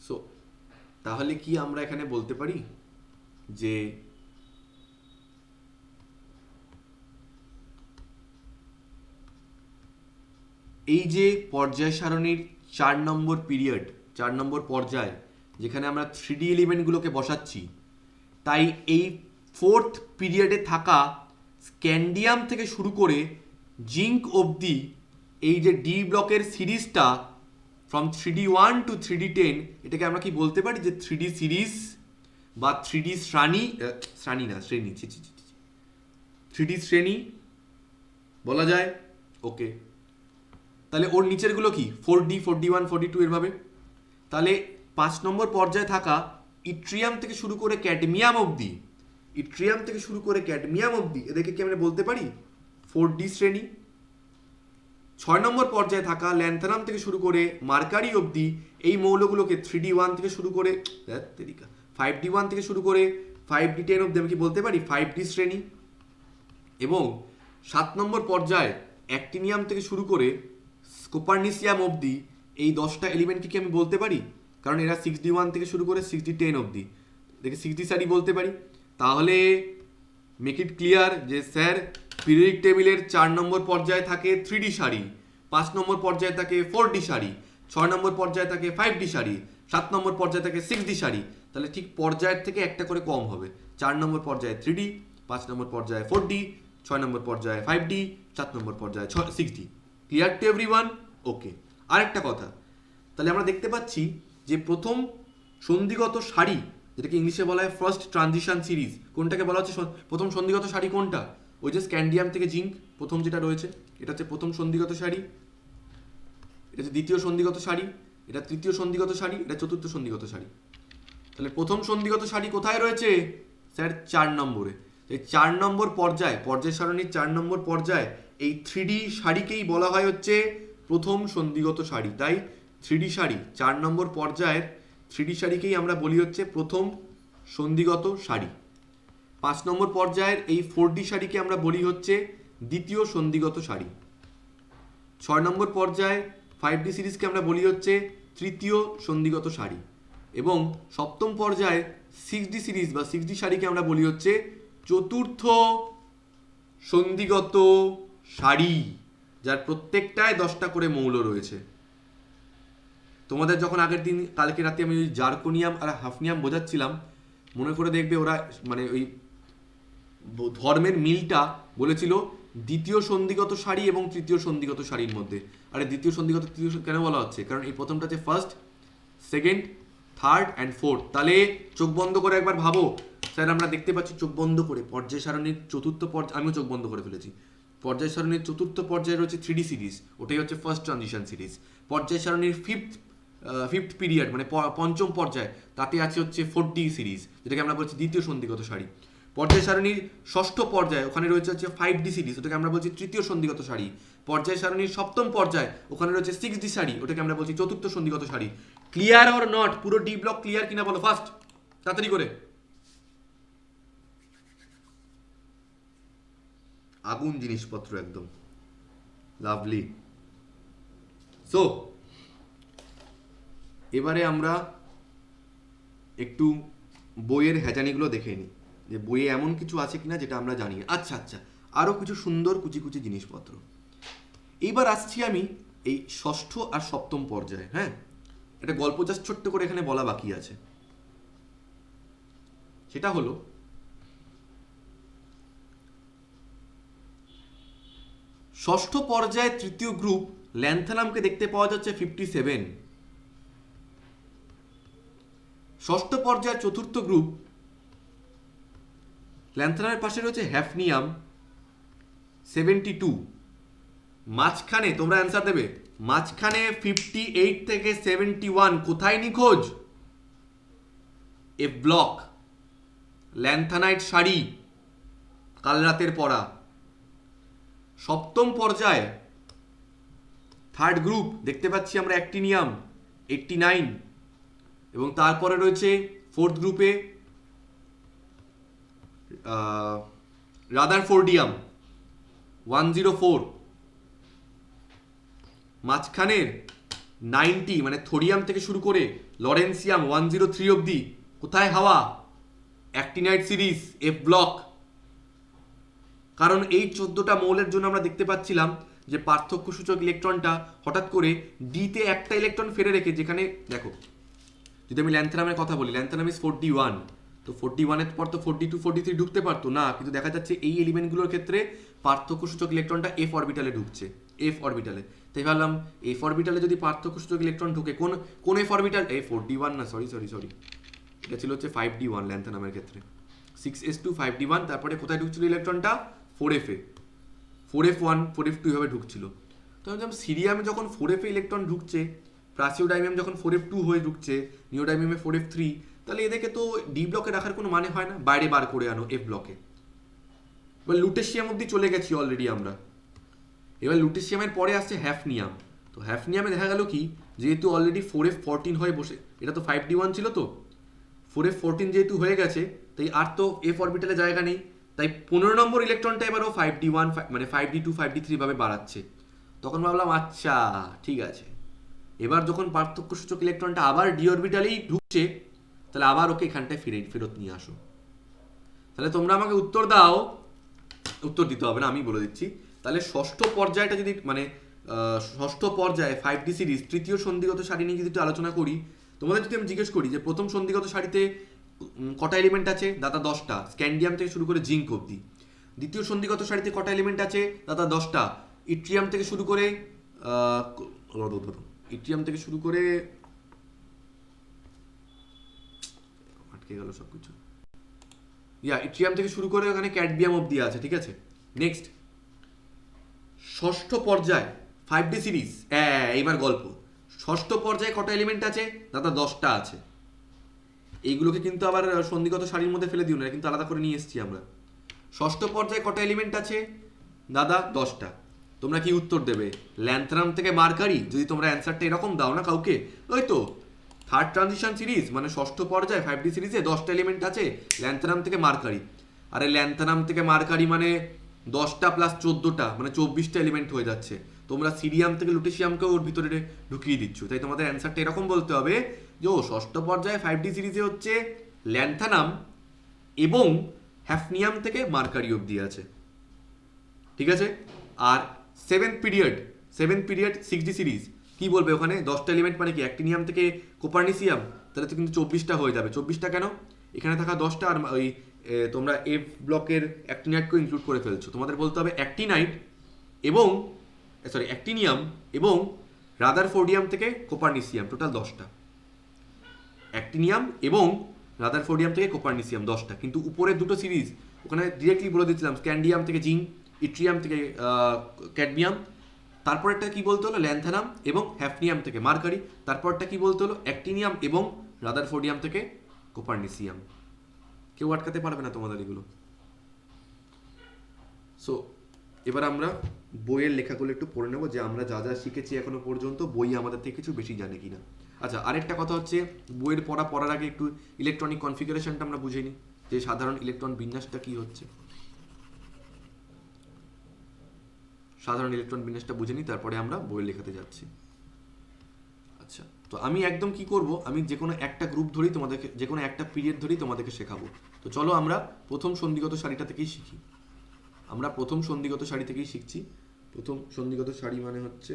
সো তাহলে কি আমরা এখানে বলতে পারি যে এই যে পর্যায় সারণীর 4 নম্বর পিরিয়ড, 4 নম্বর পর্যায় যেখানে আমরা 3D এলিমেন্টগুলোকে বসাচ্ছি, তাই এই 4th পিরিয়ডে থাকা স্ক্যান্ডিয়াম থেকে শুরু করে জিঙ্ক অবধি এই যে ডি ব্লকের সিরিজটা ফ্রম 3D1 টু 3D10, এটাকে আমরা কি বলতে পারি যে 3D সিরিজ বা 3D শ্রেণী, শ্রেণী না শ্রেণী, 3D শ্রেণী বলা যায়। ওকে, তাহলে ওর নিচেরগুলো কি 4D, 4D1, 4D2 এরভাবে। তাহলে 5 নম্বর পর্যায়ে থাকা ইট্রিয়াম থেকে শুরু করে ক্যাডমিয়াম অবধি, ইট্রিয়াম থেকে শুরু করে ক্যাডমিয়াম অবধি এদেরকে কি আমরা বলতে পারি 4D শ্রেণী। 6 নম্বর পর্যায়ে থাকা ল্যান্থানাম থেকে শুরু করে মার্কারি অবধি এই মৌলগুলোকে 3D1 থেকে শুরু করে 5D1 থেকে শুরু করে 5D10 অবধি আমি কি বলতে পারি 5D শ্রেণী। এবং 7 নম্বর পর্যায়ে অ্যাক্টিনিয়াম থেকে শুরু করে স্কোপারনিসিয়াম অবধি এই 10টা এলিমেন্টকে কি আমি বলতে পারি, কারণ এরা 6D1 থেকে শুরু করে 6D10 অবধি, দেখে 6D সারি বলতে পারি। তাহলে মেক ইট ক্লিয়ার যে স্যার পিরিয়ডিক টেবিলের 4 নম্বর পর্যায়ে থাকে 3D সারি, 5 নম্বর পর্যায়ে থাকে 4D সারি, 6 নম্বর পর্যায়ে থাকে 5D সারি, 7 নম্বর পর্যায়ে থাকে 6D সারি। তাহলে ঠিক পর্যায়ের থেকে একটা করে কম হবে, 4 নম্বর পর্যায়ে 3D, 5 নম্বর পর্যায়ে 4D, 6 নম্বর পর্যায়ে 5D, 7 নম্বর পর্যায়ে 6D। Clear to everyone? ওকে, আরেকটা কথা, তাহলে আমরা দেখতে পাচ্ছি যে প্রথম সন্ধিগত সারি, যেটাকে ইংলিশে বলা হয় ফার্স্ট ট্রানজিশন সিরিজ, কোনটাকে বলা হচ্ছে প্রথম সন্ধিগত সারি? কোনটা? ওই যে স্ক্যান্ডিয়াম থেকে জিঙ্ক প্রথম যেটা রয়েছে, এটা হচ্ছে প্রথম সন্ধিগত সারি, এটা হচ্ছে দ্বিতীয় সন্ধিগত সারি, এটা তৃতীয় সন্ধিগত সারি, এটা চতুর্থ সন্ধিগত সারি। তাহলে প্রথম সন্ধিগত সারি কোথায় রয়েছে স্যার? 4 নম্বরে। এই 4 নম্বর পর্যায়, পর্যায় সারণীর 4 নম্বর পর্যায় এই 3D সারিকেই বলা হয় হচ্ছে প্রথম সন্ধিগত সারি। তাই 3D সারি 4 নম্বর পর্যায়ের 3D সারিকেই আমরা বলি হচ্ছে প্রথম সন্ধিগত সারি। 5 নম্বর পর্যায়ের এই 4D সারিকে আমরা বলি হচ্ছে দ্বিতীয় সন্ধিগত সারি। 6 নম্বর পর্যায়ে 5D সিরিজকে আমরা বলি হচ্ছে তৃতীয় সন্ধিগত সারি। এবং সপ্তম পর্যায়ে 6D সিরিজ বা 6D সারিকে আমরা বলি হচ্ছে চতুর্থ সন্ধিগত সারি, যার প্রত্যেকটায় 10টা করে মৌল রয়েছে। তোমাদের যখন আগের দিন কালকে রাতে আমি ওই জার্কোনিয়াম আর হাফনিয়াম বোঝাচ্ছিলাম, মনে করে দেখবে ওরা মানে ওই ধর্মের মিলটা বলেছিল দ্বিতীয় সন্ধিগত সারি এবং তৃতীয় সন্ধিগত সারির মধ্যে। আরে দ্বিতীয় সন্ধিগত তৃতীয় কেন বলা হচ্ছে? কারণ এই প্রথমটা হচ্ছে first, second, third and fourth. তাহলে চোখ বন্ধ করে একবার ভাবো, স্যার আমরা দেখতে পাচ্ছি চোখ বন্ধ করে পর্যায় সারণীর চতুর্থ পর্যায়ে, আমিও চোখ বন্ধ করে ফেলেছি, পর্যায় সারণীর চতুর্থ পর্যায়ে রয়েছে 3D সিরিজ, ওটাই হচ্ছে ফার্স্ট ট্রানজিশন সিরিজ। পর্যায় সারণীর ফিফথ পিরিয়ড মানে পঞ্চম পর্যায়, তাতে আছে হচ্ছে 4D সিরিজ, যেটাকে আমরা বলছি দ্বিতীয় সন্ধিগত সারি। পর্যায় সারণীর ষষ্ঠ পর্যায়ে ওখানে রয়েছে হচ্ছে 5D সিরিজ, ওটাকে আমরা বলছি তৃতীয় সন্ধিগত সারি। পর্যায় সারণীর সপ্তম পর্যায়ে ওখানে রয়েছে 6D সারি, ওটাকে আমরা বলছি চতুর্থ সন্ধিগত সারি। Clear or not? পুরো ডি ব্লক ক্লিয়ার কিনা বলো ফার্স্ট, তাড়াতাড়ি করে। আগুন জিনিসপত্র একদম লাভলি। সো এবারে আমরা একটু বইয়ের হ্যাচানিগুলো দেখে নিই, যে বইয়ে এমন কিছু আছে কিনা যেটা আমরা জানি। আচ্ছা আচ্ছা, আরও কিছু সুন্দর কুচি কুচি জিনিসপত্র। এইবার আসছি আমি এই ষষ্ঠ আর সপ্তম পর্যায়ে। হ্যাঁ, একটা গল্প জাস্ট ছোট্ট করে এখানে বলা বাকি আছে, সেটা হলো ষষ্ঠ পর্যায়ে তৃতীয় গ্রুপ ল্যান্থানামকে দেখতে পাওয়া যাচ্ছে 57। ষষ্ঠ পর্যায়ের চতুর্থ গ্রুপ ল্যান্থানামের পাশে রয়েছে হ্যাফনিয়াম 72। মাঝখানে তোমরা অ্যান্সার দেবে, মাঝখানে 58 থেকে 71 কোথায় নিখোঁজ? এফ ব্লক, ল্যান্থানাইট শাড়ি, কাল রাতের পড়া। সপ্তম পর্যায়ে থার্ড গ্রুপ দেখতে পাচ্ছি আমরা অ্যাক্টিনিয়াম 89, এবং তারপরে রয়েছে ফোর্থ গ্রুপে রাদারফোর্ডিয়াম 104। মাঝখানের 90 মানে থোরিয়াম থেকে শুরু করে লরেন্সিয়াম 103 অবধি কোথায় হাওয়া? Actinide series, F block. কারণ এই 14টা মৌলের জন্য আমরা দেখতে পাচ্ছিলাম যে পার্থক্য সূচক ইলেকট্রনটা হঠাৎ করে ডিতে একটা ইলেকট্রন ফেলে রেখে, যেখানে দেখো যদি আমি ল্যান্থানামের কথা বলি, ল্যান্থানাম ইজ 41, তো 41-এর পর তো 42 43 ঢুকতে পারতো না, কিন্তু দেখা যাচ্ছে এই এলিমেন্টগুলোর ক্ষেত্রে পার্থক্য সূচক ইলেকট্রনটা এফ অরবিটালে ঢুকছে, এফ অরবিটালে। তাই ভাবলাম এফ অরবিটালে যদি পার্থক্য সূচক ইলেকট্রন ঢুকে, কোন এফ অরবিটাল? এই 41 না, সরি, এটা ছিল হচ্ছে 5d1 ল্যান্থানামের ক্ষেত্রে, 6s2 5d1, তারপরে কোথায় ঢুকছিল ইলেকট্রনটা? 4f এ, 4f1 4f2 এভাবে ঢুকছিল। তো আমি সিরিয়ামে যখন 4f এ ইলেকট্রন ঢুকছে, প্রাসিওডাইমিয়াম যখন 4f2 হয়ে ঢুকছে, নিওডাইমিয়ামে 4f3, তাহলে এদেরকে তো ডি ব্লকে রাখার কোনো মানে হয় না, বাইরে বার করে আনো এফ ব্লকে। এবার লুটেশিয়াম অবধি চলে গেছি অলরেডি আমরা। এবার লুটেশিয়ামের পরে আসছে হ্যাফনিয়াম। তো হ্যাফনিয়ামে দেখা গেল কি, যেহেতু অলরেডি 4f14 হয়ে বসে, এটা তো 5d1 ছিল, তো 4f14 যেহেতু হয়ে গেছে, তাই আর তো এফ অরবিটালে জায়গা নেই, তাই 15 নম্বর ইলেকট্রনটা এবারও 5d1 মানে 5d2 5d3 ভাবে বাড়াচ্ছে। তখন ভাবলাম আচ্ছা ঠিক আছে, এবার যখন পার্থক্য সূচক ইলেকট্রনটা আবার ডি অরবিটালেই ঢুকছে, তাহলে আবার ওকে এখানটায় ফেরত নিয়ে আসো। তাহলে তোমরা আমাকে উত্তর দাও, উত্তর দিতে হবে না, আমি বলে দিচ্ছি। তাহলে ষষ্ঠ পর্যায়টা যদি মানে ষষ্ঠ পর্যায়ে 5d সিরিজ তৃতীয় সন্ধিগত সারি নিয়ে যদি একটু আলোচনা করি, তোমাদের যদি আমি জিজ্ঞেস করি যে প্রথম সন্ধিগত সারিতে কটা এলিমেন্ট আছে? দাদা 10টা, স্ক্যান্ডিয়াম থেকে শুরু করে জিঙ্ক অবধি। দ্বিতীয় সন্ধিগত সারিতে কটা এলিমেন্ট আছে? দাদা 10টা, ইট্রিয়াম থেকে শুরু করে ইট্রিয়াম থেকে শুরু করে আটকে গেল সবকিছু, ইট্রিয়াম থেকে শুরু করে ওখানে ক্যাডমিয়াম অবধি আছে, ঠিক আছে। নেক্সট ষষ্ঠ পর্যায় 5d সিরিজ, এইবার গল্প। ষষ্ঠ পর্যায়ে কটা এলিমেন্ট আছে? দাদা 10টা আছে। এইগুলোকে কিন্তু আবার সন্ধিগত সারির মধ্যে ফেলে দিও না, কিন্তু আলাদা করে নিয়ে এসেছি আমরা। ষষ্ঠ পর্যায়ে কটা এলিমেন্ট আছে? দাদা 10টা। তোমরা কি উত্তর দেবে? ল্যান্থানাম থেকে মার্কারি, যদি তোমরা অ্যান্সারটা এরকম দাও না কাউকে, ওই তো থার্ড ট্রানজিশন সিরিজ মানে ষষ্ঠ পর্যায়ে 5d সিরিজে 10টা এলিমেন্ট আছে, ল্যান্থানাম থেকে মার্কারি। আরে ল্যান্থানাম থেকে মার্কারি মানে 10টা প্লাস 14টা মানে 24টা এলিমেন্ট হয়ে যাচ্ছে। তোমরা সিরিয়াম থেকে লুটেশিয়ামকেও ওর ভিতরে ঢুকিয়ে দিচ্ছ, তাই তোমাদের অ্যান্সারটা এরকম বলতে হবে যে ও ষষ্ঠ পর্যায়ে 5d সিরিজে হচ্ছে ল্যান্থানাম এবং হ্যাফনিয়াম থেকে মার্কারি অবধি আছে, ঠিক আছে। আর সেভেন্থ পিরিয়ড 6d সিরিজ কি বলবে? ওখানে 10টা এলিমেন্ট মানে কি? অ্যাক্টিনিয়াম থেকে কোপারনিসিয়াম, তাহলে তো কিন্তু 24টা হয়ে যাবে। 24টা কেন? এখানে থাকা 10টা আর ওই তোমরা এফ ব্লকের অ্যাক্টিনাইটকে ইনক্লুড করে ফেলছো। তোমাদের বলতে হবে অ্যাক্টিনাইট এবং অ্যাক্টিনিয়াম এবং রাদারফোর্ডিয়াম থেকে কোপারনিসিয়াম, টোটাল 10টা। অ্যাক্টিনিয়াম এবং রাদারফোর্ডিয়াম থেকে কোপারনিসিয়াম 10টা, কিন্তু উপরের দুটো সিরিজ ওখানে ডিরেক্টলি বলে দিচ্ছিলাম, স্ক্যান্ডিয়াম থেকে জিঙ্ক, ইট্রিয়াম থেকে ক্যাডমিয়াম। তারপরেরটা কি বলতে হলো? ল্যান্থানাম এবং হ্যাফনিয়াম থেকে মার্কারি। তারপরটা কি বলতে হলো? অ্যাক্টিনিয়াম এবং রাদারফোর্ডিয়াম থেকে কোপারনিসিয়াম। কেউ আটকাতে পারবে না তোমাদের এগুলো। সো এবার আমরা বইয়ের লেখাগুলো একটু পড়ে নেবো, যে আমরা যা যা শিখেছি এখনো পর্যন্ত বই আমাদের থেকে কিছু বেশি জানে কিনা। আচ্ছা, আরেকটা কথা হচ্ছে, বইয়ের পড়ার আগে একটু ইলেকট্রনিক কনফিগারেশনটা আমরা বুঝে নিই, যে সাধারণ ইলেকট্রন বিন্যাসটা কি হচ্ছে। সাধারণ ইলেকট্রন বিন্যাসটা বুঝে নিই, তারপরে আমরা বইয়ের লেখাতে যাচ্ছি। আচ্ছা, তো আমি একদম কি করব, আমি যে কোনো একটা গ্রুপ ধরেই তোমাদেরকে, যে কোনো একটা পিরিয়ড ধরেই তোমাদেরকে শেখাবো। তো চলো আমরা প্রথম সন্ধিগত সারিটা থেকেই শিখি। আমরা প্রথম সন্ধিগত সারি থেকেই শিখছি। প্রথম সন্ধিগত সারি মানে হচ্ছে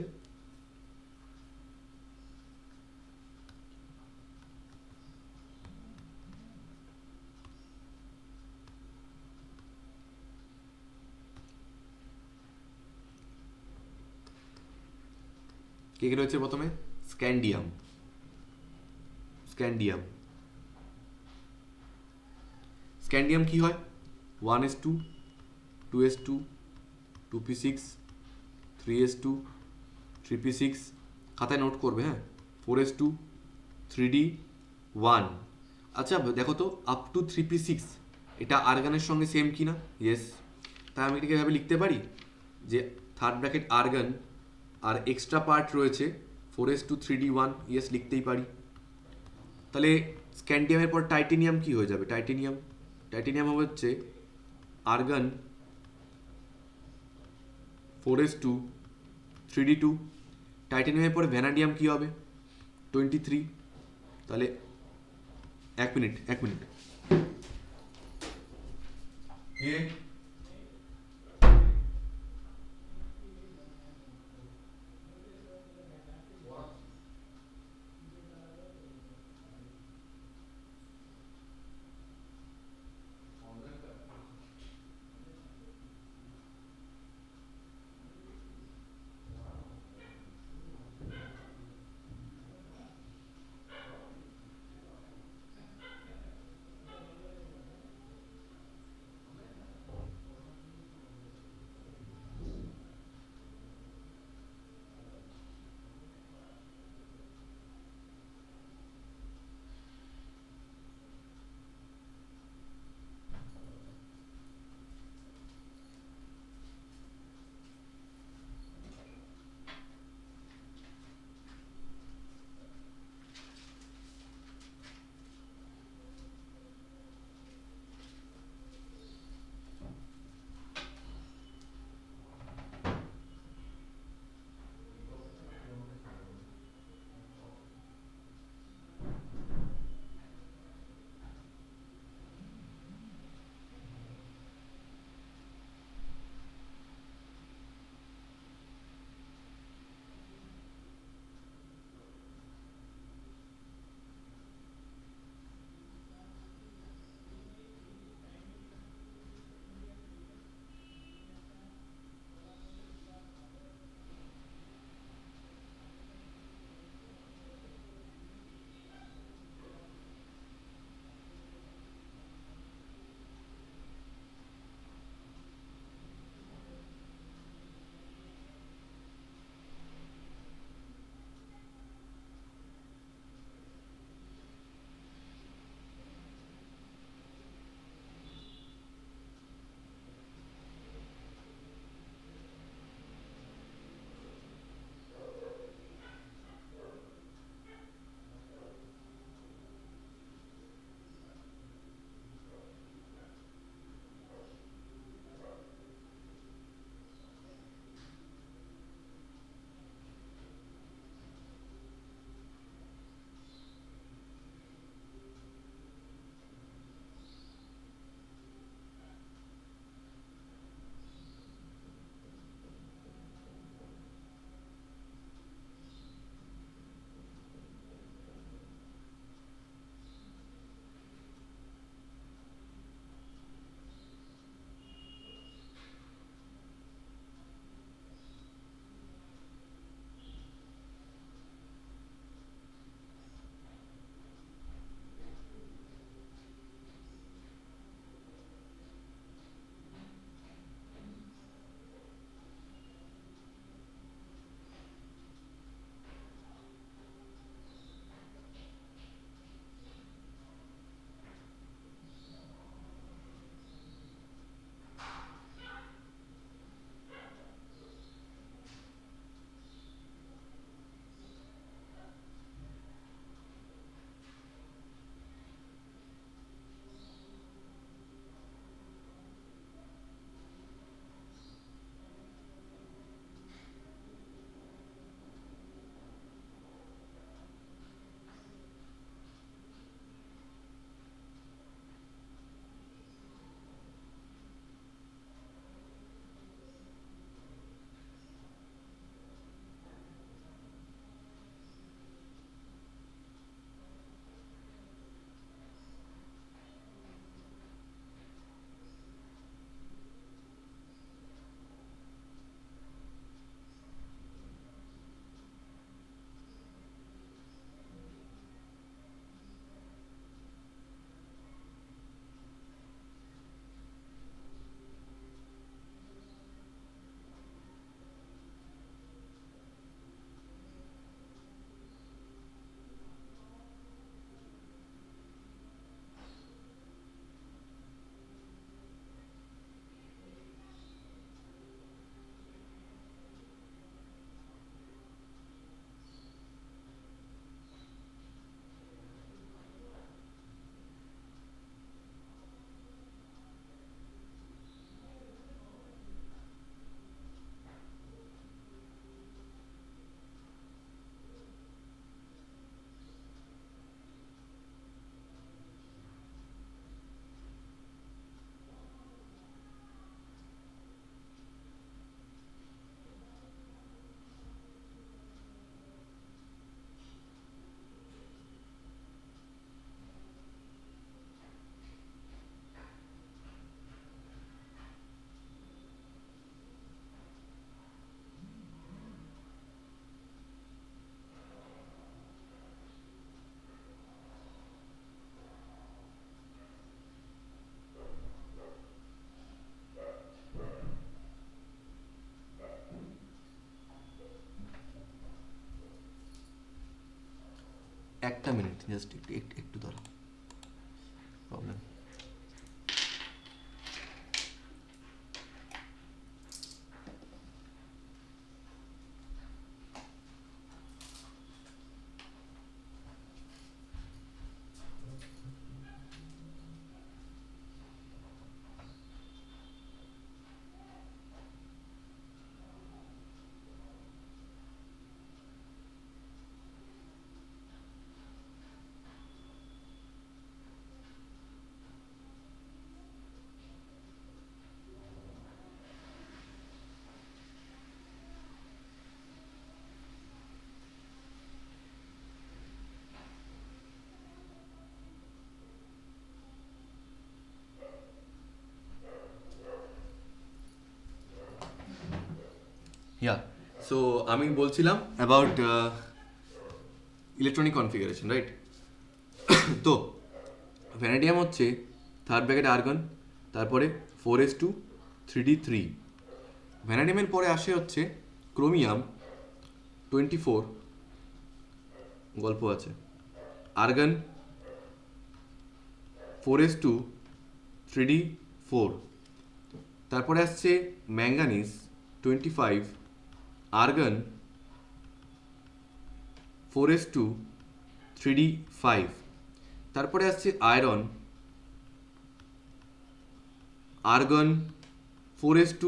কে কে রয়েছে? প্রথমে স্ক্যান্ডিয়াম। স্ক্যান্ডিয়াম কি হয়? 1s2 2s2 2p6 3s2 3p6 খাতায় নোট করবে, হ্যাঁ। 4s2 3d1। আচ্ছা দেখো তো আপ টু 3p6 এটা আর্গানের সঙ্গে সেম কি না? ইয়েস। তাই আমি এটাকে এভাবে লিখতে পারি যে থার্ড ব্র্যাকেট আর্গান আর এক্সট্রা পার্ট রয়েছে 4s2 3d1, ইয়েস লিখতেই পারি। তাহলে স্ক্যান্ডিয়ামের পর টাইটেনিয়াম কি হয়ে যাবে? টাইটেনিয়াম হবে হচ্ছে আর্গান 4s2 3d2। টাইটেনিয়ামের পরে ভ্যানাডিয়াম কি হবে? 23। তাহলে এক মিনিট একটা মিনিট, জাস্ট একটু একটু একটু দাঁড়াও, প্রবলেম। ইয়া, সো আমি বলছিলাম অ্যাবাউট ইলেকট্রনিক কনফিগারেশন, রাইট? তো ভ্যানাডিয়াম হচ্ছে থার্ড ব্র্যাকেট আর্গন, তারপরে 4s2 3d3। ভ্যানাডিয়ামের পরে আসে হচ্ছে ক্রোমিয়াম 24, গল্প আছে, আর্গন 4s2 3d4। তারপরে আসছে ম্যাঙ্গানিজ 25, আর্গন 4s2 3d5। তারপরে আসছে আয়রন, আর্গন 4s2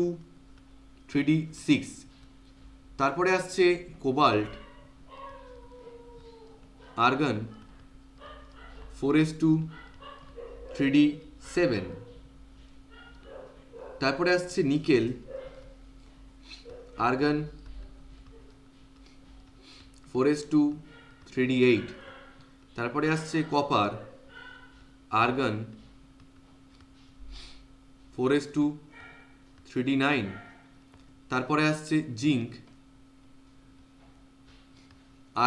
3d6। তারপরে আসছে কোবাল্ট, আর্গন 4s2 3d7। তারপরে আসছে নিকেল, আর্গন 4s2 3d8। তারপরে আসছে কপার, আর্গন 4s2 3d9। তারপরে আসছে জিঙ্ক,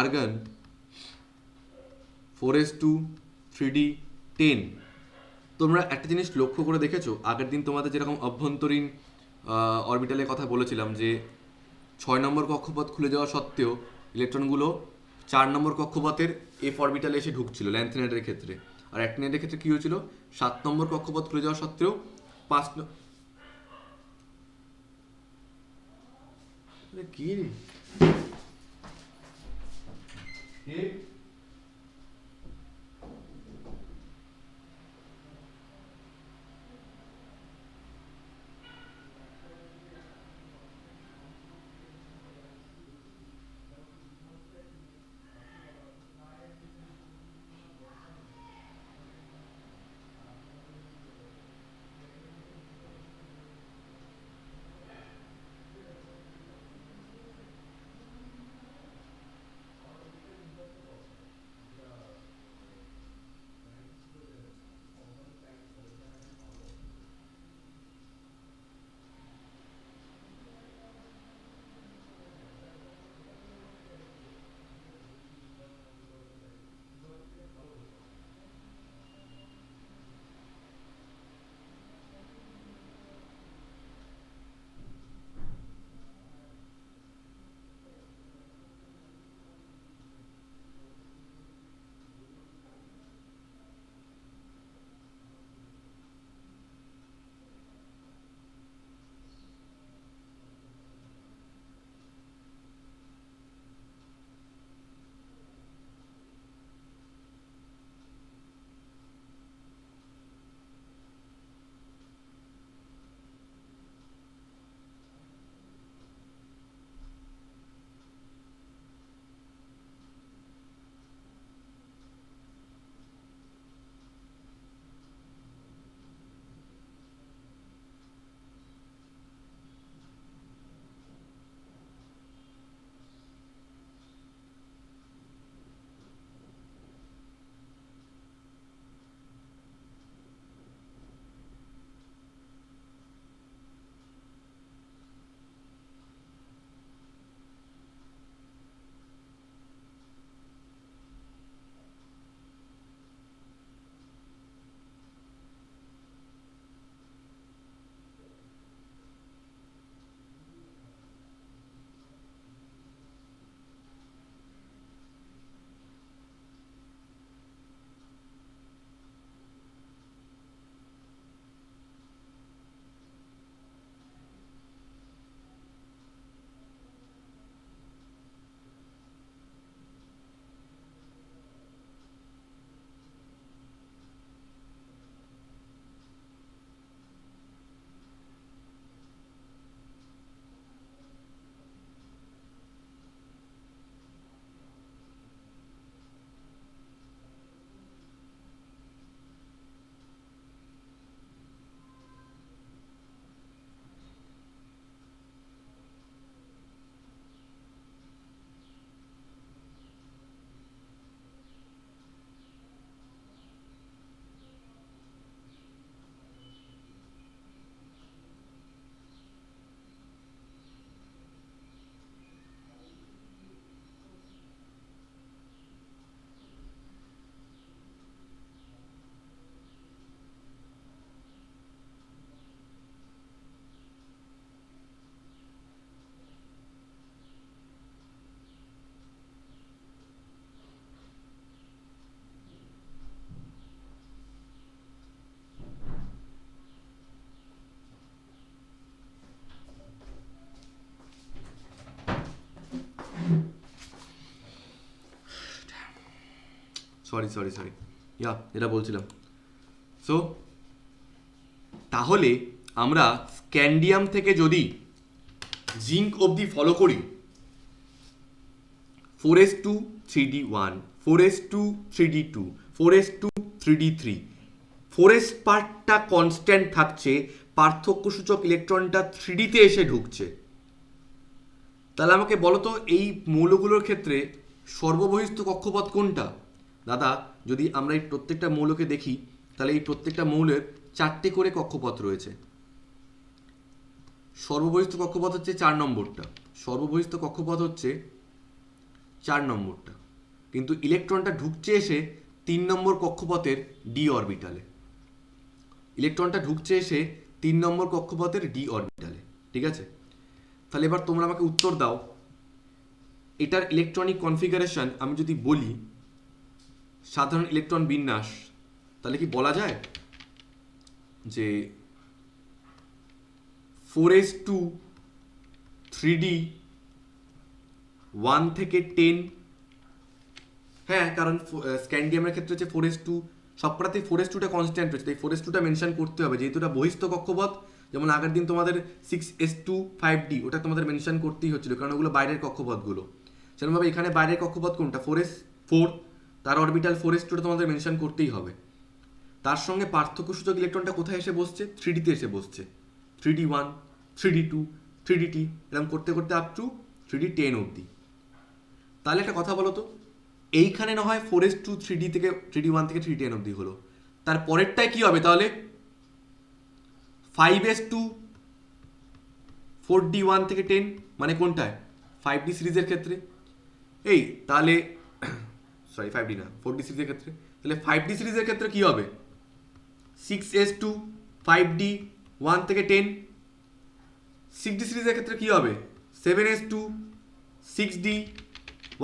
আর্গন 4s2 3d10। তোমরা একটা জিনিস লক্ষ্য করে দেখেছো, আগের দিন তোমাদের যেরকম অভ্যন্তরীণ অরবিটালের কথা বলেছিলাম যে 6 নম্বর কক্ষপথ খুলে যাওয়া সত্ত্বেও ইলেকট্রনগুলো 4 নম্বর কক্ষপথের এফ অরবিটালে এসে ঢুকছিল ল্যান্থেনাইডের ক্ষেত্রে, আর অ্যাক্টিনাইডের ক্ষেত্রে কী হয়েছিল, 7 নম্বর কক্ষপথ খুলে যাওয়া সত্ত্বেও 5 কি সরি, যেটা বলছিলাম। সো তাহলে আমরা স্ক্যান্ডিয়াম থেকে যদি জিঙ্ক অবধি ফলো করি 4s2 3d1, 4s2 3d2, 4s2 3d3, 4s পার্টটা কনস্ট্যান্ট থাকছে, পার্থক্য সূচক ইলেকট্রনটা 3d-তে এসে ঢুকছে। তাহলে আমাকে বলো তো এই মৌলগুলোর ক্ষেত্রে সর্ববহিস্থ কক্ষপথ কোনটা? দাদা, যদি আমরা এই প্রত্যেকটা মৌলকে দেখি তাহলে এই প্রত্যেকটা মৌলের 4টে করে কক্ষপথ রয়েছে। সর্ববহিস্থ কক্ষপথ হচ্ছে 4 নম্বরটা, সর্ববহিস্থ কক্ষপথ হচ্ছে 4 নম্বরটা, কিন্তু ইলেকট্রনটা ঢুকছে এসে 3 নম্বর কক্ষপথের ডি অরবিটালে। ইলেকট্রনটা ঢুকছে এসে 3 নম্বর কক্ষপথের ডি অরবিটালে, ঠিক আছে? তাহলে এবার তোমরা আমাকে উত্তর দাও, এটার ইলেকট্রনিক কনফিগারেশন আমি যদি বলি সাধারণ ইলেকট্রন বিন্যাস, তাহলে কি বলা যায় যে 4s2 3d 1 থেকে 10? হ্যাঁ, কারণ স্ক্যান্ডিয়ামের ক্ষেত্রে হচ্ছে 4s2, সবকটাতেই 4s2টা কনস্ট্যান্ট রয়েছে, তাই 4s2টা মেনশন করতে হবে, যেহেতু এটা বহিস্থ কক্ষপথ। যেমন আগের দিন তোমাদের 6s2 5d ওটা তোমাদের মেনশন করতেই হচ্ছিল, কারণ ওগুলো বাইরের কক্ষপথগুলো। সেরকমভাবে এখানে বাইরের কক্ষপথ কোনটা? 4s4, তার অরবিটাল 4s2টা তোমাদের মেনশন করতেই হবে। তার সঙ্গে পার্থক্য সূচক ইলেকট্রনটা কোথায় এসে বসছে? 3d-তে এসে বসছে। 3d1, 3d2, 3d3, এরকম করতে করতে আপ টু 3d10 অবধি। তাহলে একটা কথা বলো তো, এইখানে না হয় 4s2 3d থেকে 3d1 থেকে 3d10 অবধি হলো, তার পরেরটায় কি হবে তাহলে? 5s2 4d1 থেকে 10, মানে কোনটায়? 5d সিরিজের ক্ষেত্রে। এই তাহলে সরি 5d না, 4d সিরিজের ক্ষেত্রে। তাহলে 5d সিরিজের ক্ষেত্রে কি হবে? 6s2 5d 1 থেকে 10। 6d সিরিজের ক্ষেত্রে কি হবে? 7s2 6d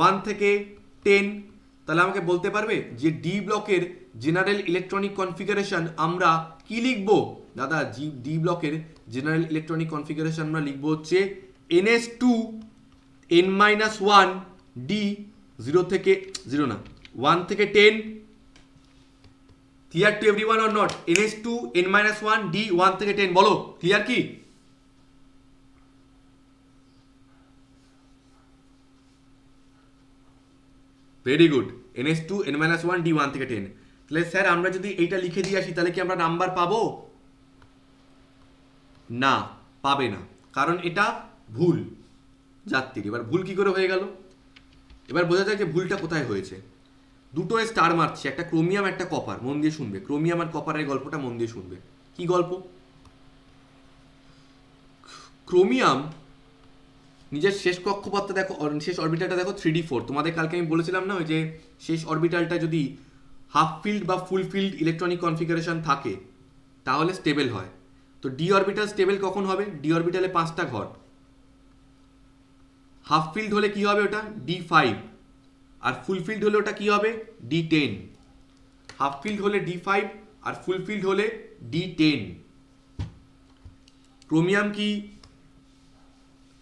1 থেকে 10। তাহলে আমাকে বলতে পারবে যে ডি ব্লকের জেনারেল ইলেকট্রনিক কনফিগারেশন আমরা কি লিখব? দাদা, ডি ব্লকের জেনারেল ইলেকট্রনিক কনফিগারেশন আমরা লিখব হচ্ছে ns2 n-1 d 0 থেকে 0 না 1 থেকে 10। Clear to everyone or not? ns2 n-1 d 1 থেকে 10, বলো ক্লিয়ার কি? Very good, ns2 n-1 d 1 থেকে 10। তাহলে স্যার আমরা যদি এইটা লিখে দিয়ে আসি তাহলে কি আমরা নাম্বার পাবো? না, পাবে না, কারণ এটা ভুল যাত্রীর। এবার ভুল কি করে হয়ে গেল? এবার বোঝা যায় যে ভুলটা কোথায় হয়েছে। দুটো স্টার মারছে, একটা ক্রোমিয়াম একটা কপার। মন দিয়ে শুনবে, ক্রোমিয়াম আর কপারের গল্পটা মন দিয়ে শুনবে। কি গল্প? ক্রোমিয়াম নিজের শেষ কক্ষপথটা দেখো, শেষ অরবিটালটা দেখো 3d4। তোমাদের কালকে আমি বলেছিলাম না, ওই যে শেষ অরবিটালটা যদি হাফ ফিল্ড বা ফুল ফিল্ড ইলেকট্রনিক কনফিগারেশন থাকে তাহলে স্টেবল হয়। তো ডি অরবিটাল স্টেবল কখন হবে? ডি অরবিটালে 5টা ঘর। হাফ ফিল্ড হলে কি হবে ওটা? d5, আর ফুল ফিল্ড হলে ওটা কি হবে? d10। হাফ ফিল্ড হলে d5 আর ফুল ফিল্ড হলে d10। ক্রোমিয়াম কি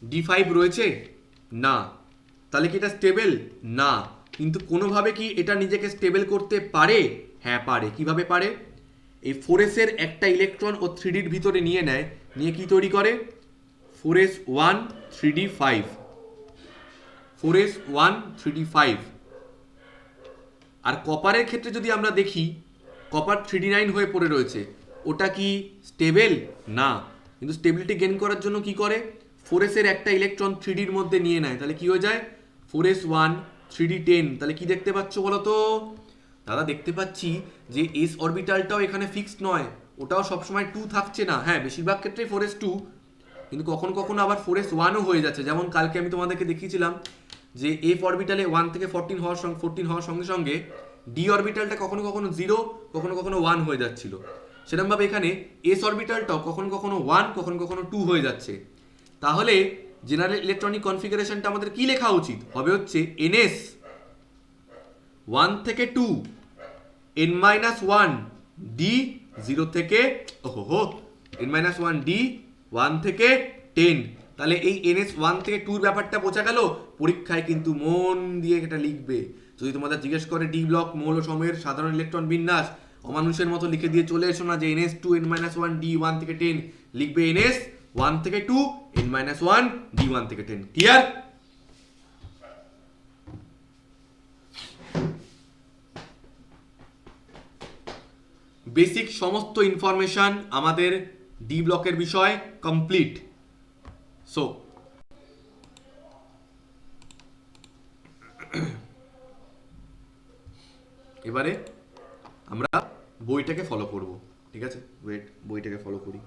d5 রয়েছে? না। তাহলে কি এটা স্টেবল? না। কিন্তু কোনোভাবে কি এটা নিজেকে স্টেবল করতে পারে? হ্যাঁ পারে। কিভাবে পারে? এই 4s এর একটা ইলেকট্রন ও 3d-র ভিতরে নিয়ে নেয়, নিয়ে কি তৈরি করে? 4s1 3d5, 4s1 3d5। আর কপারের ক্ষেত্রে যদি আমরা দেখি, কপার 3d9 হয়ে পড়ে রয়েছে, ওটা কি স্টেবল? না। কিন্তু স্টেবিলিটি গেইন করার জন্য কি করে? 4s এর একটা ইলেকট্রন 3d-র মধ্যে নিয়ে নেয়, তাহলে কি হয়ে যায়? 4s1 3d10। তাহলে কি দেখতে পাচ্ছ বলো তো? দাদা দেখতে পাচ্ছি যে এস অরবিটালটাও এখানে ফিক্সড নয়, ওটাও সবসময় 2 থাকছে না। হ্যাঁ, বেশিরভাগ ক্ষেত্রেই 4s2, কিন্তু কখনো কখনো আবার 4s1ও হয়ে যাচ্ছে। যেমন কালকে আমি তোমাদেরকে দেখিয়েছিলাম যে এফ অরবিটালে 1 থেকে 14 হওয়ার সঙ্গে সঙ্গে ডি অরবিটালটা কখনো কখনো 0, কখনো কখনো 1 হয়ে যাচ্ছিল। সেরকমভাবে এখানে এস অরবিটালটাও কখনো কখনো 1, কখনো কখনো 2 হয়ে যাচ্ছে। তাহলে জেনারেল ইলেকট্রনিক কনফিগারেশনটা আমাদের কি লেখা উচিত? হবে হচ্ছে ns 1 থেকে 2 n-1 d 0 থেকে n-1 d 1 থেকে 10। তাহলে এই NS 1 থেকে 2 ব্যাপারটা বোঝা গেল। পরীক্ষায় কিন্তু মন দিয়ে এটা লিখবে। যদি তোমাদের জিজ্ঞেস করে ডি ব্লক মৌল সময়ের সাধারণ ইলেকট্রন বিন্যাস, অমানুষের মতো লিখে দিয়ে চলে এসো না যে NS2 n-1 D 1 থেকে 10, লিখবে NS 1 থেকে 2 n-1 D 1 থেকে 10। ক্লিয়ার? বেসিক সমস্ত ইনফরমেশন আমাদের ডি ব্লকের বিষয় কমপ্লিট। সো এবারে আমরা বইটাকে ফলো করব, ঠিক আছে? ওয়েট, বইটাকে ফলো করি।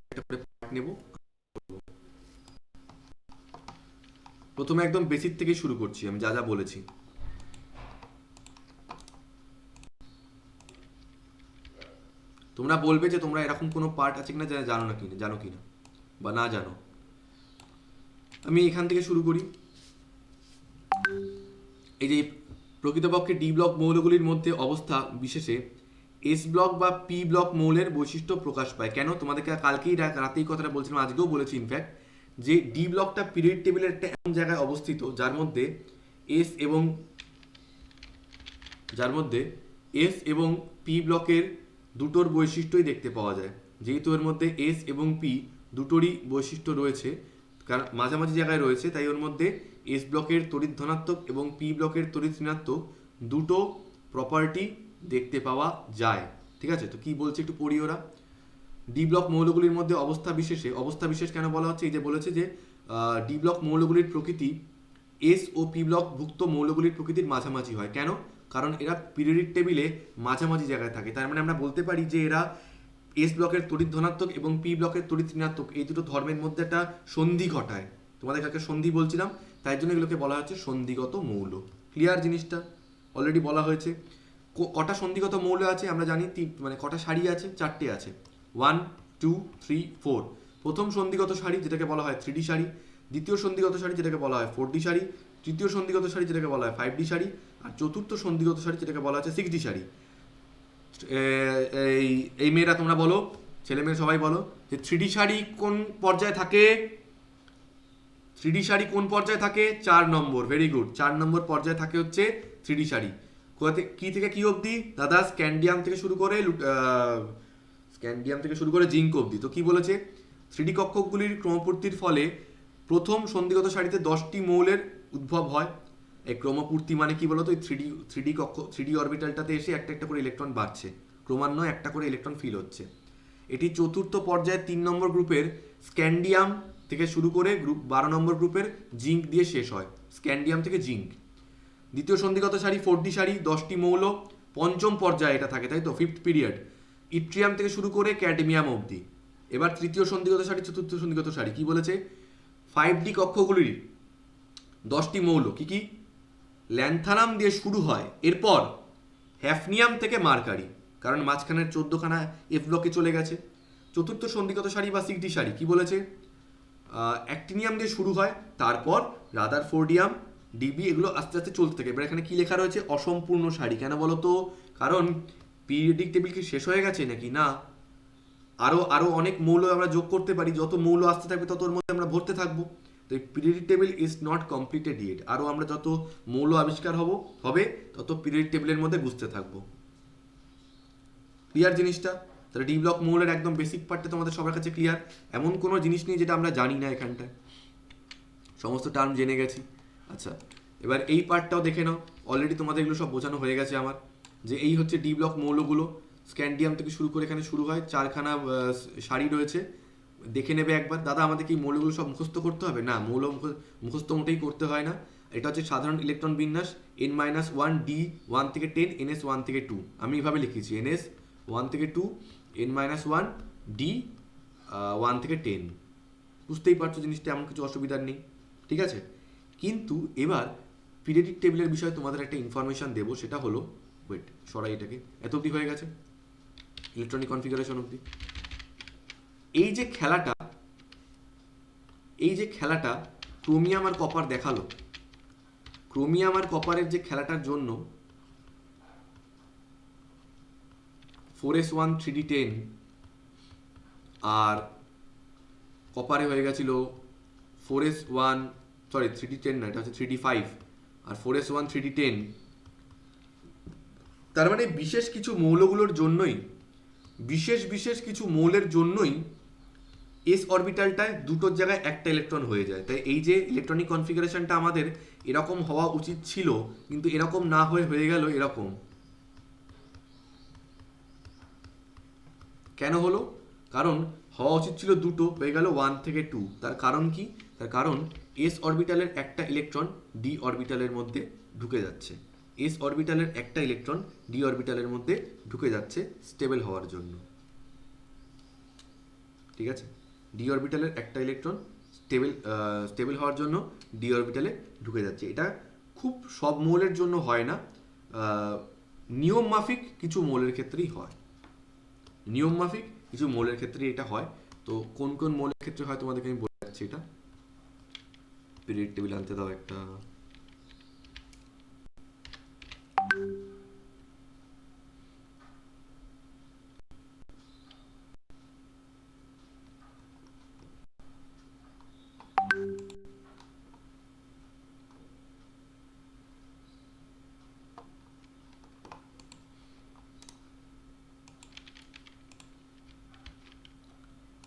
একটা করে পার্ট নেব। প্রথমে একদম বেসিক থেকে শুরু করছি, আমি যা যা বলেছি। তোমরা বলবে যে তোমরা এরকম কোনো পার্ট আছে কিনা জানো কিনা বা না জানো। আমি এখান থেকে শুরু করি। এই যে প্রকৃতপক্ষে ডি ব্লক মৌলগুলির মধ্যে অবস্থা বিশেষে এস ব্লক বা পি ব্লক মৌলের বৈশিষ্ট্য প্রকাশ পায়। কেন? তোমাদেরকে কালকেই রাতেই কথাটা বলছিলাম, আজকেও বলেছি ইনফ্যাক্ট, যে ডি ব্লকটা পিরিয়ড টেবিলের একটা এমন জায়গায় অবস্থিত যার মধ্যে এস এবং পি ব্লকের দুটোর বৈশিষ্ট্যই দেখতে পাওয়া যায়। যেহেতু এর মধ্যে এস এবং পি দুটোরই বৈশিষ্ট্য রয়েছে, কারণ মাঝামাঝি জায়গায় রয়েছে, তাই ওর মধ্যে এস ব্লকের তড়িৎ ধনাত্মক এবং পি ব্লকের তড়িৎ ঋণাত্মক দুটো প্রপার্টি দেখতে পাওয়া যায়। ঠিক আছে? তো কি বলছে একটু পড়ি ওরা। ডি ব্লক মৌলগুলির মধ্যে অবস্থা বিশেষ কেন বলা হচ্ছে? এই যে বলেছে যে ডি ব্লক মৌলগুলির প্রকৃতি এস ও পি ব্লক ভুক্ত মৌলগুলির প্রকৃতির মাঝামাঝি হয়। কেন? কারণ এরা পিরিয়ডিক টেবিলে মাঝামাঝি জায়গায় থাকে। তার মানে আমরা বলতে পারি যে এরা এস ব্লকের তড়িৎ ধনাত্মক এবং পি ব্লকের তড়িৎ ঋণাত্মক এই দুটো ধর্মের মধ্যে একটা সন্ধি ঘটায়। তোমাদের কাছে সন্ধি বলছিলাম, তাই জন্য এগুলোকে বলা হচ্ছে সন্ধিগত মৌল। ক্লিয়ার জিনিসটা? অলরেডি বলা হয়েছে। কটা সন্ধিগত মৌল আছে আমরা জানি, মানে কটা সারি আছে? 4টে আছে। 1 2 3 4। প্রথম সন্ধিগত সারি যেটাকে বলা হয় 3D সারি, দ্বিতীয় সন্ধিগত সারি যেটাকে বলা হয় 4D সারি, তৃতীয় সন্ধিগত সারি যেটাকে বলা হয় 5D সারি, আর চতুর্থ সন্ধিগত সারি যেটাকে বলা হচ্ছে 6D সারি। এই মেয়েরা তোমরা বলো, ছেলে মেয়ে সবাই বলো যে 3D সারি কোন পর্যায়ে থাকে? 3D সারি কোন পর্যায়ে থাকে? 4 নম্বর। Very good. 4 নম্বর পর্যায়ে থাকে হচ্ছে 3D সারি। কি থেকে কি অবধি দাদা? স্ক্যান্ডিয়াম থেকে শুরু করে জিঙ্ক অবধি। তো কি বলেছে? 3D কক্ষকগুলির ক্রমপূর্তির ফলে প্রথম সন্ধিগত সারিতে 10টি মৌলের উদ্ভব হয়। এই ক্রমপূর্তি মানে কি বলতো? 3D অরবিটালটাতে এসে একটা একটা করে ইলেকট্রন বাড়ছে, ক্রমান্বয়ে একটা করে ইলেকট্রন ফিল হচ্ছে। এটি চতুর্থ পর্যায়ে 3 নম্বর গ্রুপের স্ক্যান্ডিয়াম থেকে শুরু করে গ্রুপ 12 নম্বর গ্রুপের জিঙ্ক দিয়ে শেষ হয়। স্ক্যান্ডিয়াম থেকে জিঙ্ক। দ্বিতীয় সন্ধিগত সারি 4D সারি, 10টি মৌল, পঞ্চম পর্যায়ে এটা থাকে, তাই তো? 5th period. ইট্রিয়াম থেকে শুরু করে ক্যাডমিয়াম অবধি। এবার তৃতীয় সন্ধিগত সারি, চতুর্থ সন্ধিগত সারি কি বলেছে? 5D কক্ষগুলির 10টি মৌল কি কি? ল্যান্থানাম দিয়ে শুরু হয়, এরপর হ্যাফনিয়াম থেকে মার্কারি, কারণ মাঝখানের 14খানা এফ ব্লকে চলে গেছে। চতুর্থ সন্ধিগত সারি বা 6D সারি কি বলেছে? অ্যাক্টিনিয়াম দিয়ে শুরু হয়, তারপর রাদারফোর্ডিয়াম, ডিবি, এগুলো আস্তে আস্তে চলতে থাকে। এবার এখানে কি লেখা রয়েছে? অসম্পূর্ণ সারি। কেন বলো তো? কারণ পিরিয়ডিক টেবিল কি শেষ হয়ে গেছে নাকি? না, আরো অনেক মৌল আমরা যোগ করতে পারি। যত মৌল আসতে থাকবে তত ওর মধ্যে আমরা ভরতে থাকবো। তো এই periodic table is not completed yet. আরও আমরা যত মৌল আবিষ্কার হবে তত পিরিয়ডিক টেবিলের মধ্যে বুঝতে থাকবো। ক্লিয়ার জিনিসটা? তাহলে ডি ব্লক মৌলের একদম বেসিক পার্টটা তোমাদের সবার কাছে ক্লিয়ার। এমন কোনো জিনিস নেই যেটা আমরা জানি না এখানটায়, সমস্ত টার্ম জেনে গেছি। আচ্ছা, এবার এই পার্টটাও দেখে নাও। অলরেডি তোমাদের এগুলো সব বোঝানো হয়ে গেছে আমার, যে এই হচ্ছে ডি ব্লক মৌলগুলো। স্ক্যান্ডিয়াম থেকে শুরু করে এখানে শুরু হয়, 4খানা সারি রয়েছে। দেখে নেবে একবার। দাদা আমাদের কি মৌলগুলো সব মুখস্থ করতে হবে? না, মৌল মুখস্থ মোটেই করতে হয় না। এটা হচ্ছে সাধারণ ইলেকট্রন বিন্যাস n-1 d 1 থেকে 10 ns 1 থেকে 2। আমি এইভাবে লিখেছি ns 1 থেকে 2 n-1 d 1 থেকে 10। বুঝতেই পারছো জিনিসটা, এমন কিছু অসুবিধার নেই। ঠিক আছে? কিন্তু এবার পিরিয়ডিক টেবিলের বিষয়ে তোমাদের একটা ইনফরমেশন দেবো, সেটা হলো, ওয়েট সরাই এটাকে, এত অবধি হয়ে গেছে ইলেকট্রনিক কনফিগারেশন অবধি। এই যে খেলাটা, এই যে খেলাটা ক্রোমিয়াম আর কপার দেখালো, ক্রোমিয়াম আর কপারের যে খেলাটার জন্য 4s1 3d10 আর কপারে হয়ে গেছিল 4s1, সরি 3d10 না, এটা হচ্ছে 3d5 আর 4s1 3d10। তার মানে বিশেষ কিছু মৌলগুলোর জন্যই, বিশেষ কিছু মৌলের জন্যই এস অরবিটালটায় দুটোর জায়গায় একটা ইলেকট্রন হয়ে যায়। তাই এই যে ইলেকট্রনিক কনফিগারেশনটা আমাদের এরকম হওয়া উচিত ছিল, কিন্তু এরকম না হয়ে গেল এরকম। কেন হলো? কারণ হওয়া উচিত ছিল দুটো, হয়ে গেল 1 থেকে 2। তার কারণ কি? তার কারণ এস অরবিটালের একটা ইলেকট্রন ডি অরবিটালের মধ্যে ঢুকে যাচ্ছে। এস অরবিটালের একটা ইলেকট্রন ডি অরবিটালের মধ্যে ঢুকে যাচ্ছে স্টেবল হওয়ার জন্য। ঠিক আছে, ডি অরবিটালের একটা ইলেকট্রন স্টেবল হওয়ার জন্য ডি অরবিটালে ঢুকে যাচ্ছে। এটা খুব সব মৌলের জন্য হয় না, নিয়ম মাফিক কিছু মৌলের ক্ষেত্রেই হয়, নিয়ম মাফিক কিছু মৌলের ক্ষেত্রে এটা হয়। তো কোন কোন মৌলের ক্ষেত্রে হয় তোমাদেরকে আমি বলে যাচ্ছি। এটা পিরিয়ড টেবিল আনতে দাও একটা।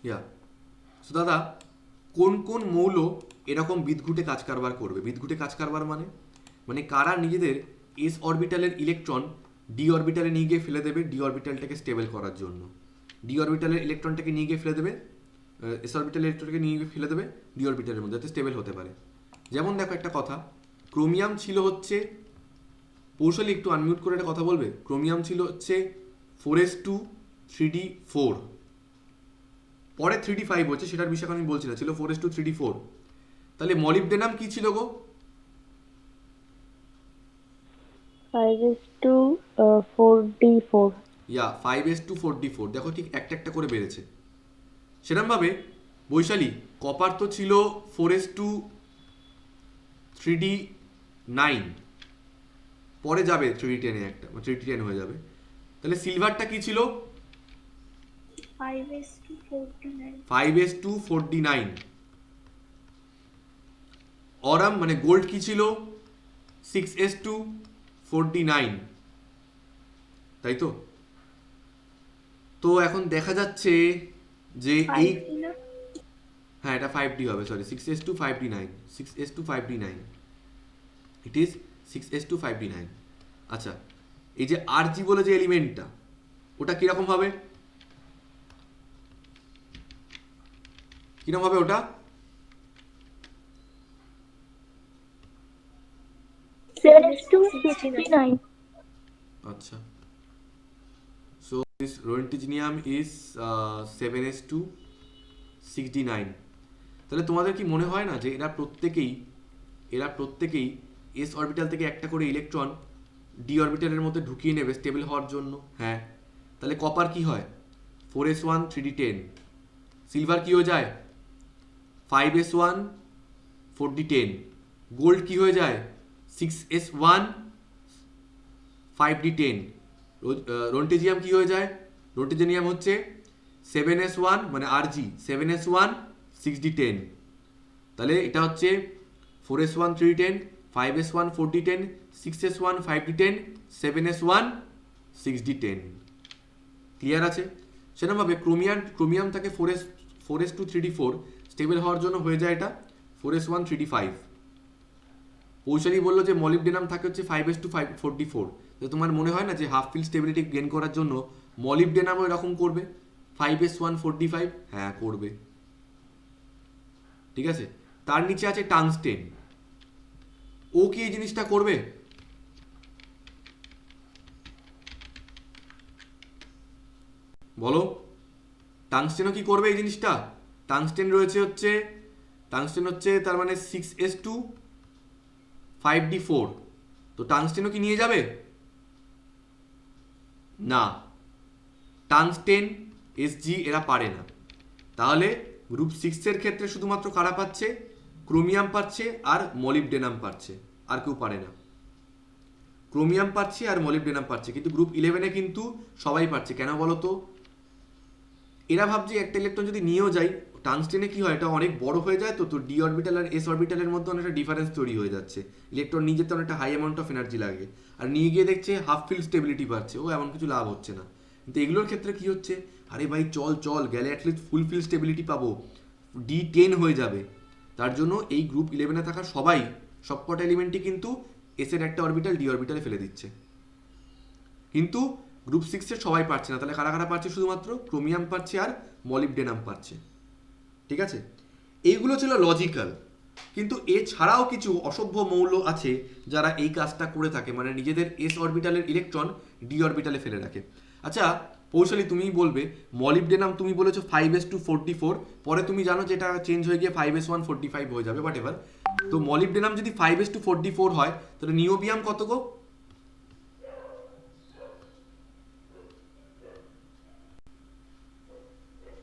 ইয়া সো দাদা, কোন কোন মৌল এরকম বিদঘুটে কাজ কারবার করবে? বিদঘুটে কাজ কারবার মানে মানে কারা নিজেদের এস অরবিটালের ইলেকট্রন ডি অরবিটালে নিয়ে গিয়ে ফেলে দেবে ডি অরবিটালটাকে স্টেবল করার জন্য। ডি অরবিটালের ইলেকট্রনটাকে নিয়ে গিয়ে ফেলে দেবে, এস অরবিটালের ইলেকট্রনটাকে নিয়ে গিয়ে ফেলে দেবে ডি অরবিটালের মধ্যে, যাতে স্টেবল হতে পারে। যেমন দেখো একটা কথা, ক্রোমিয়াম ছিল হচ্ছে, কৌশলী একটু আনমিউট করে একটা কথা বলবে। ক্রোমিয়াম ছিল হচ্ছে 4s2 3d4, পরে 3d5 হচ্ছে, সেটার বিষয়ে আমি বলছি না, ছিল 4s2 3d4। তাহলে মলিবডেনাম কি ছিল গো? 5s2 4d4। ইয়া 5s2 4d4। দেখো ঠিক একটা একটা করে বেড়েছে। সেরকম ভাবে বৈশালী কপার তো ছিল 4s2 3d9, পরে যাবে 3d10 এ, একটা 3d10 হয়ে যাবে। তাহলে সিলভারটা কি ছিল? 5s2 4d9। 5s2 4d9। Aurum মানে গোল্ড কি ছিল? 6s2 4d9, তাই তো? তো এখন দেখা যাচ্ছে যে এই, হ্যাঁ এটা 5d হবে, sorry 6s2 5d9, 6s2 5d9, it is 6s2 5d9। আচ্ছা, এই যে আরজি বলে যে এলিমেন্টটা, ওটা কিরকম হবে? কিরকম হবে ওটা? 7s2 69। আচ্ছা, so this রোন্টিজিনিয়াম is 7s2 6d9। তাহলে তোমাদের কি মনে হয় না যে এরা প্রত্যেকেই এস অরবিটাল থেকে একটা করে ইলেকট্রন ডি অরবিটালের মধ্যে ঢুকিয়ে নেবে স্টেবল হওয়ার জন্য? হ্যাঁ। তাহলে কপার কি হয়? 4s1 3d10। সিলভার কি হয়ে যায়? 5s1 4d10। গোল্ড কি হয়ে যায়? 6s1 5d10। রন্টেজিয়াম কি হয়ে যায়? রন্টেজিনিয়াম হচ্ছে 7s1 মানে আরজি 7s1 6d10। তাহলে এটা হচ্ছে 4s1 3d10, 5s1 4d10, 6s1 5d10, 7s1 6d10। Clear আছে? সেরকমভাবে ক্রোমিয়াম থাকে 4s2 3d4, স্টেবল হওয়ার জন্য হয়ে যায় এটা 4s1 3d5। কৌশলী বললো যে মলিবডেনাম থাকে হচ্ছে 5s2 4d4। তো তোমার মনে হয় না যে হাফ ফিল স্টেবিলিটি গেইন করার জন্য মলিবডেনামও এরকম করবে 5s1 4d5? হ্যাঁ করবে। ঠিক আছে, তার নিচে আছে টাংস্টেন, ও কি এই জিনিসটা করবে? বলো, টাংস্টেনও কি করবে এই জিনিসটা? টাংস্টেন হচ্ছে তার মানে 6s2 5d4। তো টাংস্টেনও কি নিয়ে যাবে? না, টাংস্টেন এসজি এরা পারে না। তাহলে গ্রুপ সিক্সের ক্ষেত্রে শুধুমাত্র কারা পাচ্ছে? ক্রোমিয়াম পাচ্ছে আর মলিবডেনাম পাচ্ছে, আর কেউ পারে না। ক্রোমিয়াম পাচ্ছে আর মলিবডেনাম পাচ্ছে, কিন্তু গ্রুপ ইলেভেনে কিন্তু সবাই পাচ্ছে। কেন বলো তো? এরা ভাবছে একটা ইলেকট্রন যদি নিয়েও যাই, টাংস্টেনে কি হয়, এটা অনেক বড় হয়ে যায়, তো ডি অরবিটাল আর এস অরবিটালের মধ্যে অনেকটা ডিফারেন্স তৈরি হয়ে যাচ্ছে। ইলেকট্রন নিয়ে যেতে অনেকটা হাই অ্যামাউন্ট অফ এনার্জি লাগে, আর নিয়ে গিয়ে দেখছে হাফ ফিল্ড স্টেবিলিটি পাচ্ছে, ও এমন কিছু লাভ হচ্ছে না। কিন্তু এগুলোর ক্ষেত্রে কি হচ্ছে, আরে ভাই চল চল গেলে অ্যাটলিস্ট ফুল ফিল্ড স্টেবিলিটি পাবো, D10 হয়ে যাবে। তার জন্য এই গ্রুপ ইলেভেনে থাকা সবাই, সবকটা এলিমেন্টই কিন্তু এস এর একটা অরবিটাল ডি অরবিটালে ফেলে দিচ্ছে। কিন্তু গ্রুপ সিক্সের সবাই পাচ্ছে না। তাহলে কারা কারা পাচ্ছে? শুধুমাত্র ক্রোমিয়াম পাচ্ছে আর মলিবডেনাম পাচ্ছে। ঠিক আছে, এইগুলো ছিল লজিক্যাল। কিন্তু এছাড়াও কিছু অসভ্য মৌল আছে যারা এই কাজটা করে থাকে, মানে নিজেদের এস অরবিটালের ইলেকট্রন ডি অরবিটালে ফেলে রাখে। আচ্ছা পৌশালী, তুমিই বলবে, মলিবডেনাম তুমি বলেছো 5s244, পরে তুমি জানো যে এটা চেঞ্জ হয়ে গিয়ে 5s145 হয়ে যাবে, বাট এবার তো মলিবডেনাম যদি 5s244 হয়, তাহলে নিওবিয়াম কত গো?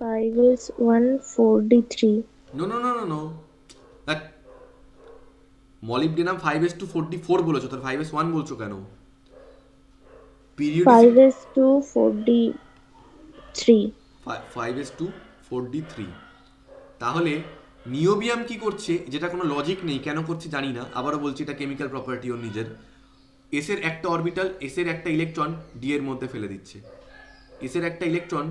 5s143. No no no no no, molybdenum 5s244 বলেছো, তাহলে 5s1 বলছো কেন? Periodicity 5s243. 5s243। তাহলে নিওবিয়াম কি করছে, যেটা কোনো লজিক নেই, কেন করছে জানি না, আবারও বলছি এটা কেমিক্যাল প্রপার্টি ওর নিজের। এসের একটা অরবিটাল, এসের একটা ইলেকট্রন ডি এর মধ্যে ফেলে দিচ্ছে, এসের একটা ইলেকট্রন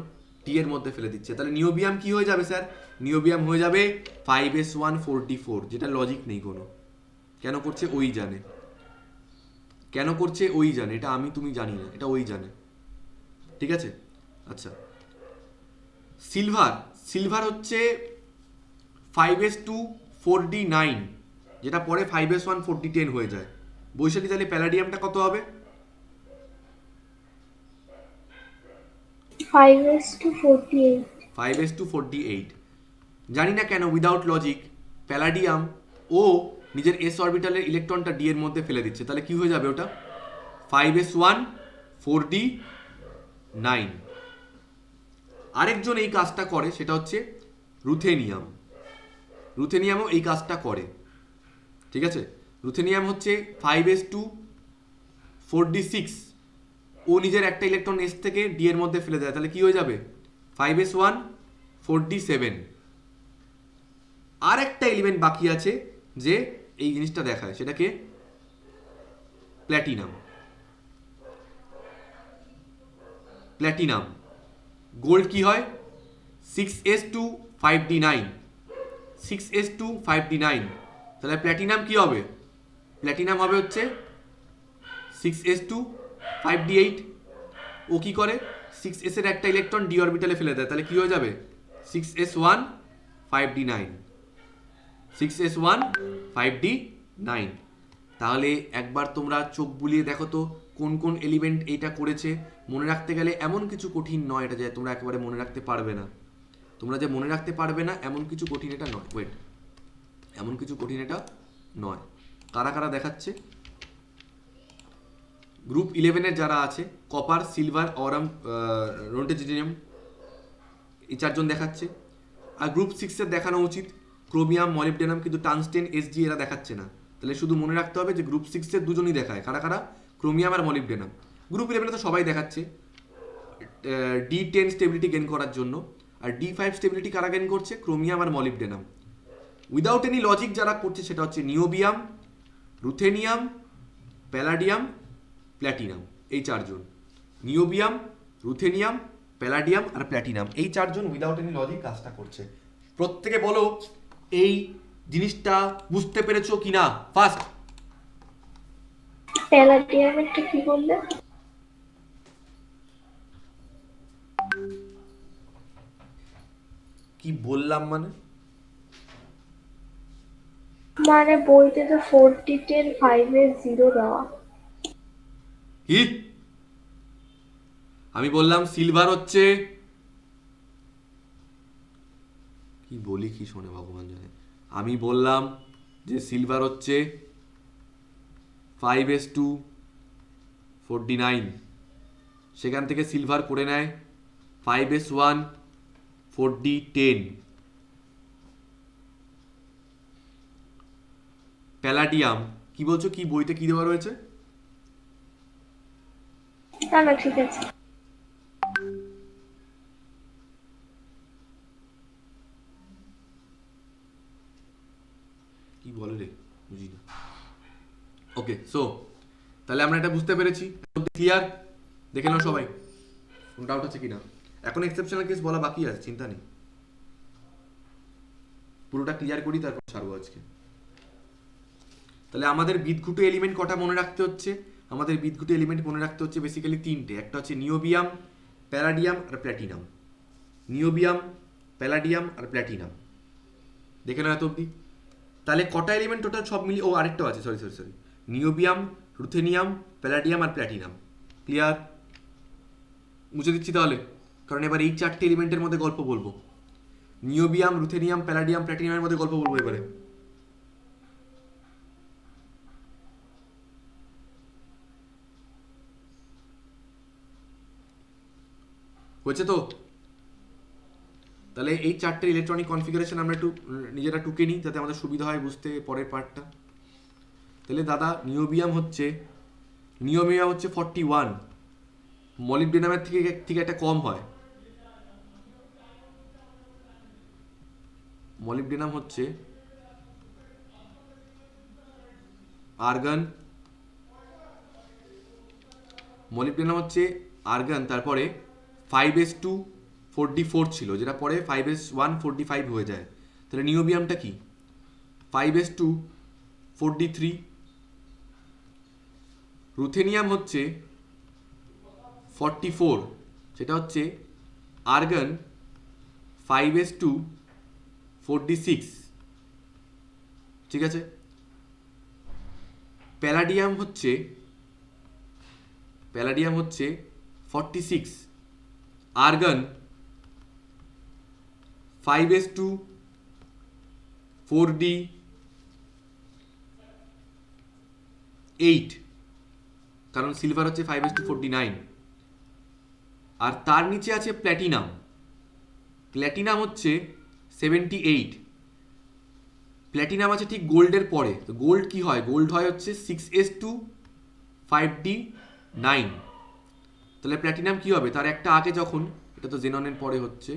ডি এর মধ্যে ফেলে দিচ্ছে। তাহলে নিওবিয়াম কি হয়ে যাবে স্যার? নিওবিয়াম হয়ে যাবে 5s144, যেটা লজিক নেই কোনো। কেন করছে ওই জানে, কেন করছে ওই জানে, এটা আমি তুমি জানি না, এটা ওই জানে। ঠিক আছে, আচ্ছা। সিলভার, সিলভার হচ্ছে 5s2 4d9, যেটা পরে 5s1 4d10 হয়ে যায়। বৈশাখী, তাহলে প্যালাডিয়ামটা কত হবে? 5s248. 5s2 4d8। জানি না কেন, উইদাউট লজিক প্যালাডিয়াম ও নিজের এস অরবিটালের ইলেকট্রনটা ডি এর মধ্যে ফেলে দিচ্ছে। তাহলে কি হয়ে যাবে ওটা? 5s1 4d9। আরেকজন এই কাজটা করে, সেটা হচ্ছে রুথেনিয়াম। রুথেনিয়ামও এই কাজটা করে। ঠিক আছে, রুথেনিয়াম হচ্ছে 5s2 4d6, ও নিজের একটা ইলেকট্রন এস থেকে ডি এর মধ্যে ফেলে দেয়। তাহলে কি হয়ে যাবে? 5s1 4d7। আর একটা এলিমেন্ট বাকি আছে যে এই জিনিসটা দেখায়, সেটাকে প্ল্যাটিনাম। প্ল্যাটিনাম গোল্ড কি হয়? 6s2 5d9, 6s2 5d9। তাহলে প্ল্যাটিনাম কি হবে? প্ল্যাটিনাম হবে হচ্ছে 6s2 5d8। ও কি করে? 6s এর একটা ইলেকট্রন ডি অরবিটালে ফেলে দেয়। তাহলে কি হয়ে যাবে? 6s1 5d9, 6s1 5d9। তাহলে একবার তোমরা চোখ বুলিয়ে দেখো তো কোন কোন এলিমেন্ট এইটা করেছে। মনে রাখতে গেলে এমন কিছু কঠিন নয় এটা যে তোমরা একেবারে মনে রাখতে পারবে না। তোমরা যে মনে রাখতে পারবে না এমন কিছু কঠিন এটা নয়। ওয়েট, এমন কিছু কঠিন এটা নয়। কারা কারা দেখাচ্ছে? গ্রুপ ইলেভেনের যারা আছে, কপার, সিলভার, অরাম, রোন্টেজিনিয়াম, এই চারজন দেখাচ্ছে। আর গ্রুপ সিক্সের দেখানো উচিত ক্রোমিয়াম, মলিবডেনাম, কিন্তু টাংস্টেন, এসজি এরা দেখাচ্ছে না। তাহলে শুধু মনে রাখতে হবে যে গ্রুপ সিক্সের দুজনই দেখায়। কারা কারা? ক্রোমিয়াম আর মলিবডেনাম। গ্রুপ ইলেভেনে তো সবাই দেখাচ্ছে D10 স্টেবিলিটি গেন করার জন্য। আর D5 স্টেবিলিটি কারা গেন করছে? ক্রোমিয়াম আর মলিবডেনাম। উইদাউট এনি লজিক যারা করছে সেটা হচ্ছে নিওবিয়াম, রুথেনিয়াম, প্যালাডিয়াম, প্ল্যাটিনাম। এই চারজন, নিওবিয়াম, রুথেনিয়াম, প্যালাডিয়াম আর প্ল্যাটিনাম, এই চারজন উইদাউট এনি লজিক কাজটা করছে। প্রত্যেকে বলো এই জিনিসটা বুঝতে পেরেছো কিনা ফার্স্ট? প্যালাডিয়ামেরটা কি বললে? কি বললাম মানে? মানে বইতে তো 4d10 5s0 দেওয়া। কি? আমি বললাম সিলভার হচ্ছে, কি বলি কি শোনে ভগবান জানে। আমি বললাম যে সিলভার হচ্ছে 5s2 4d9, সেখান থেকে সিলভার করে নেয় 5s1 4d10, প্যালাডিয়াম, কি বলছো, কি বইতে কি দেওয়া রয়েছে? না না ঠিক আছে। কি বলে রে, বুঝি না। ওকে, সো তাহলে আমরা এটা বুঝতে পেরেছি, ক্লিয়ার? দেখে নাও সবাই, কোনো ডাউট আছে কিনা? এখন এক্সেপশনাল কেস বলা বাকি আছে, চিন্তা নেই, পুরোটা ক্লিয়ার করি তারপর ছাড়বো আজকে। তাহলে আমাদের বিদঘুটে এলিমেন্ট কটা মনে রাখতে হচ্ছে? আমাদের বিদঘুটে এলিমেন্ট মনে রাখতে হচ্ছে বেসিক্যালি তিনটে। একটা হচ্ছে নিওবিয়াম, প্যালাডিয়াম আর প্ল্যাটিনাম। নিওবিয়াম, প্যালাডিয়াম আর প্ল্যাটিনাম। দেখে নাও এত অব্দি। তাহলে কটা এলিমেন্ট টোটাল সব মিলিয়ে? ও আরেকটাও আছে, sorry sorry sorry, niobium, ruthenium, palladium আর প্ল্যাটিনাম। ক্লিয়ার? মুছে দিচ্ছি তাহলে, কারণ এবার এই চারটে এলিমেন্টের মধ্যে গল্প বলবো। নিওবিয়াম, রুথেনিয়াম, প্যালাডিয়াম, প্ল্যাটিনামের মধ্যে গল্প বলবো এবারে। হয়েছে তো? তাহলে এই চারটে ইলেকট্রনিক কনফিগারেশন আমরা একটু নিজেরা টুকে নিই, যাতে আমাদের সুবিধা হয় বুঝতে পরের পার্টটা। তাহলে দাদা, নিওবিয়াম হচ্ছে 41, মলিবডেনামের থেকে থেকে একটা কম হয়। মলিবডেনাম হচ্ছে আর্গন, মলিবডেনাম হচ্ছে আর্গন, তারপরে 5s2 4d4 ছিল, যেটা পরে 5s1 4d5 হয়ে যায়। তাহলে নিওবিয়ামটা কি? 5s2 4d3। রুথেনিয়াম হচ্ছে 44, সেটা হচ্ছে আর্গন 5s2 4d6। ঠিক আছে? প্যালাডিয়াম হচ্ছে 46, আর্গন 5s2 4d8, কারণ সিলভার হচ্ছে 5s2 49। আর তার নিচে আছে প্ল্যাটিনাম, প্ল্যাটিনাম হচ্ছে 78। প্ল্যাটিনাম আছে ঠিক গোল্ডের পরে। তো গোল্ড কি হয়? গোল্ড হয় হচ্ছে 6s2 5d9। তাহলে প্ল্যাটিনাম কি হবে? তার একটা আগে যখন, এটা তো জেননের পরে হচ্ছে,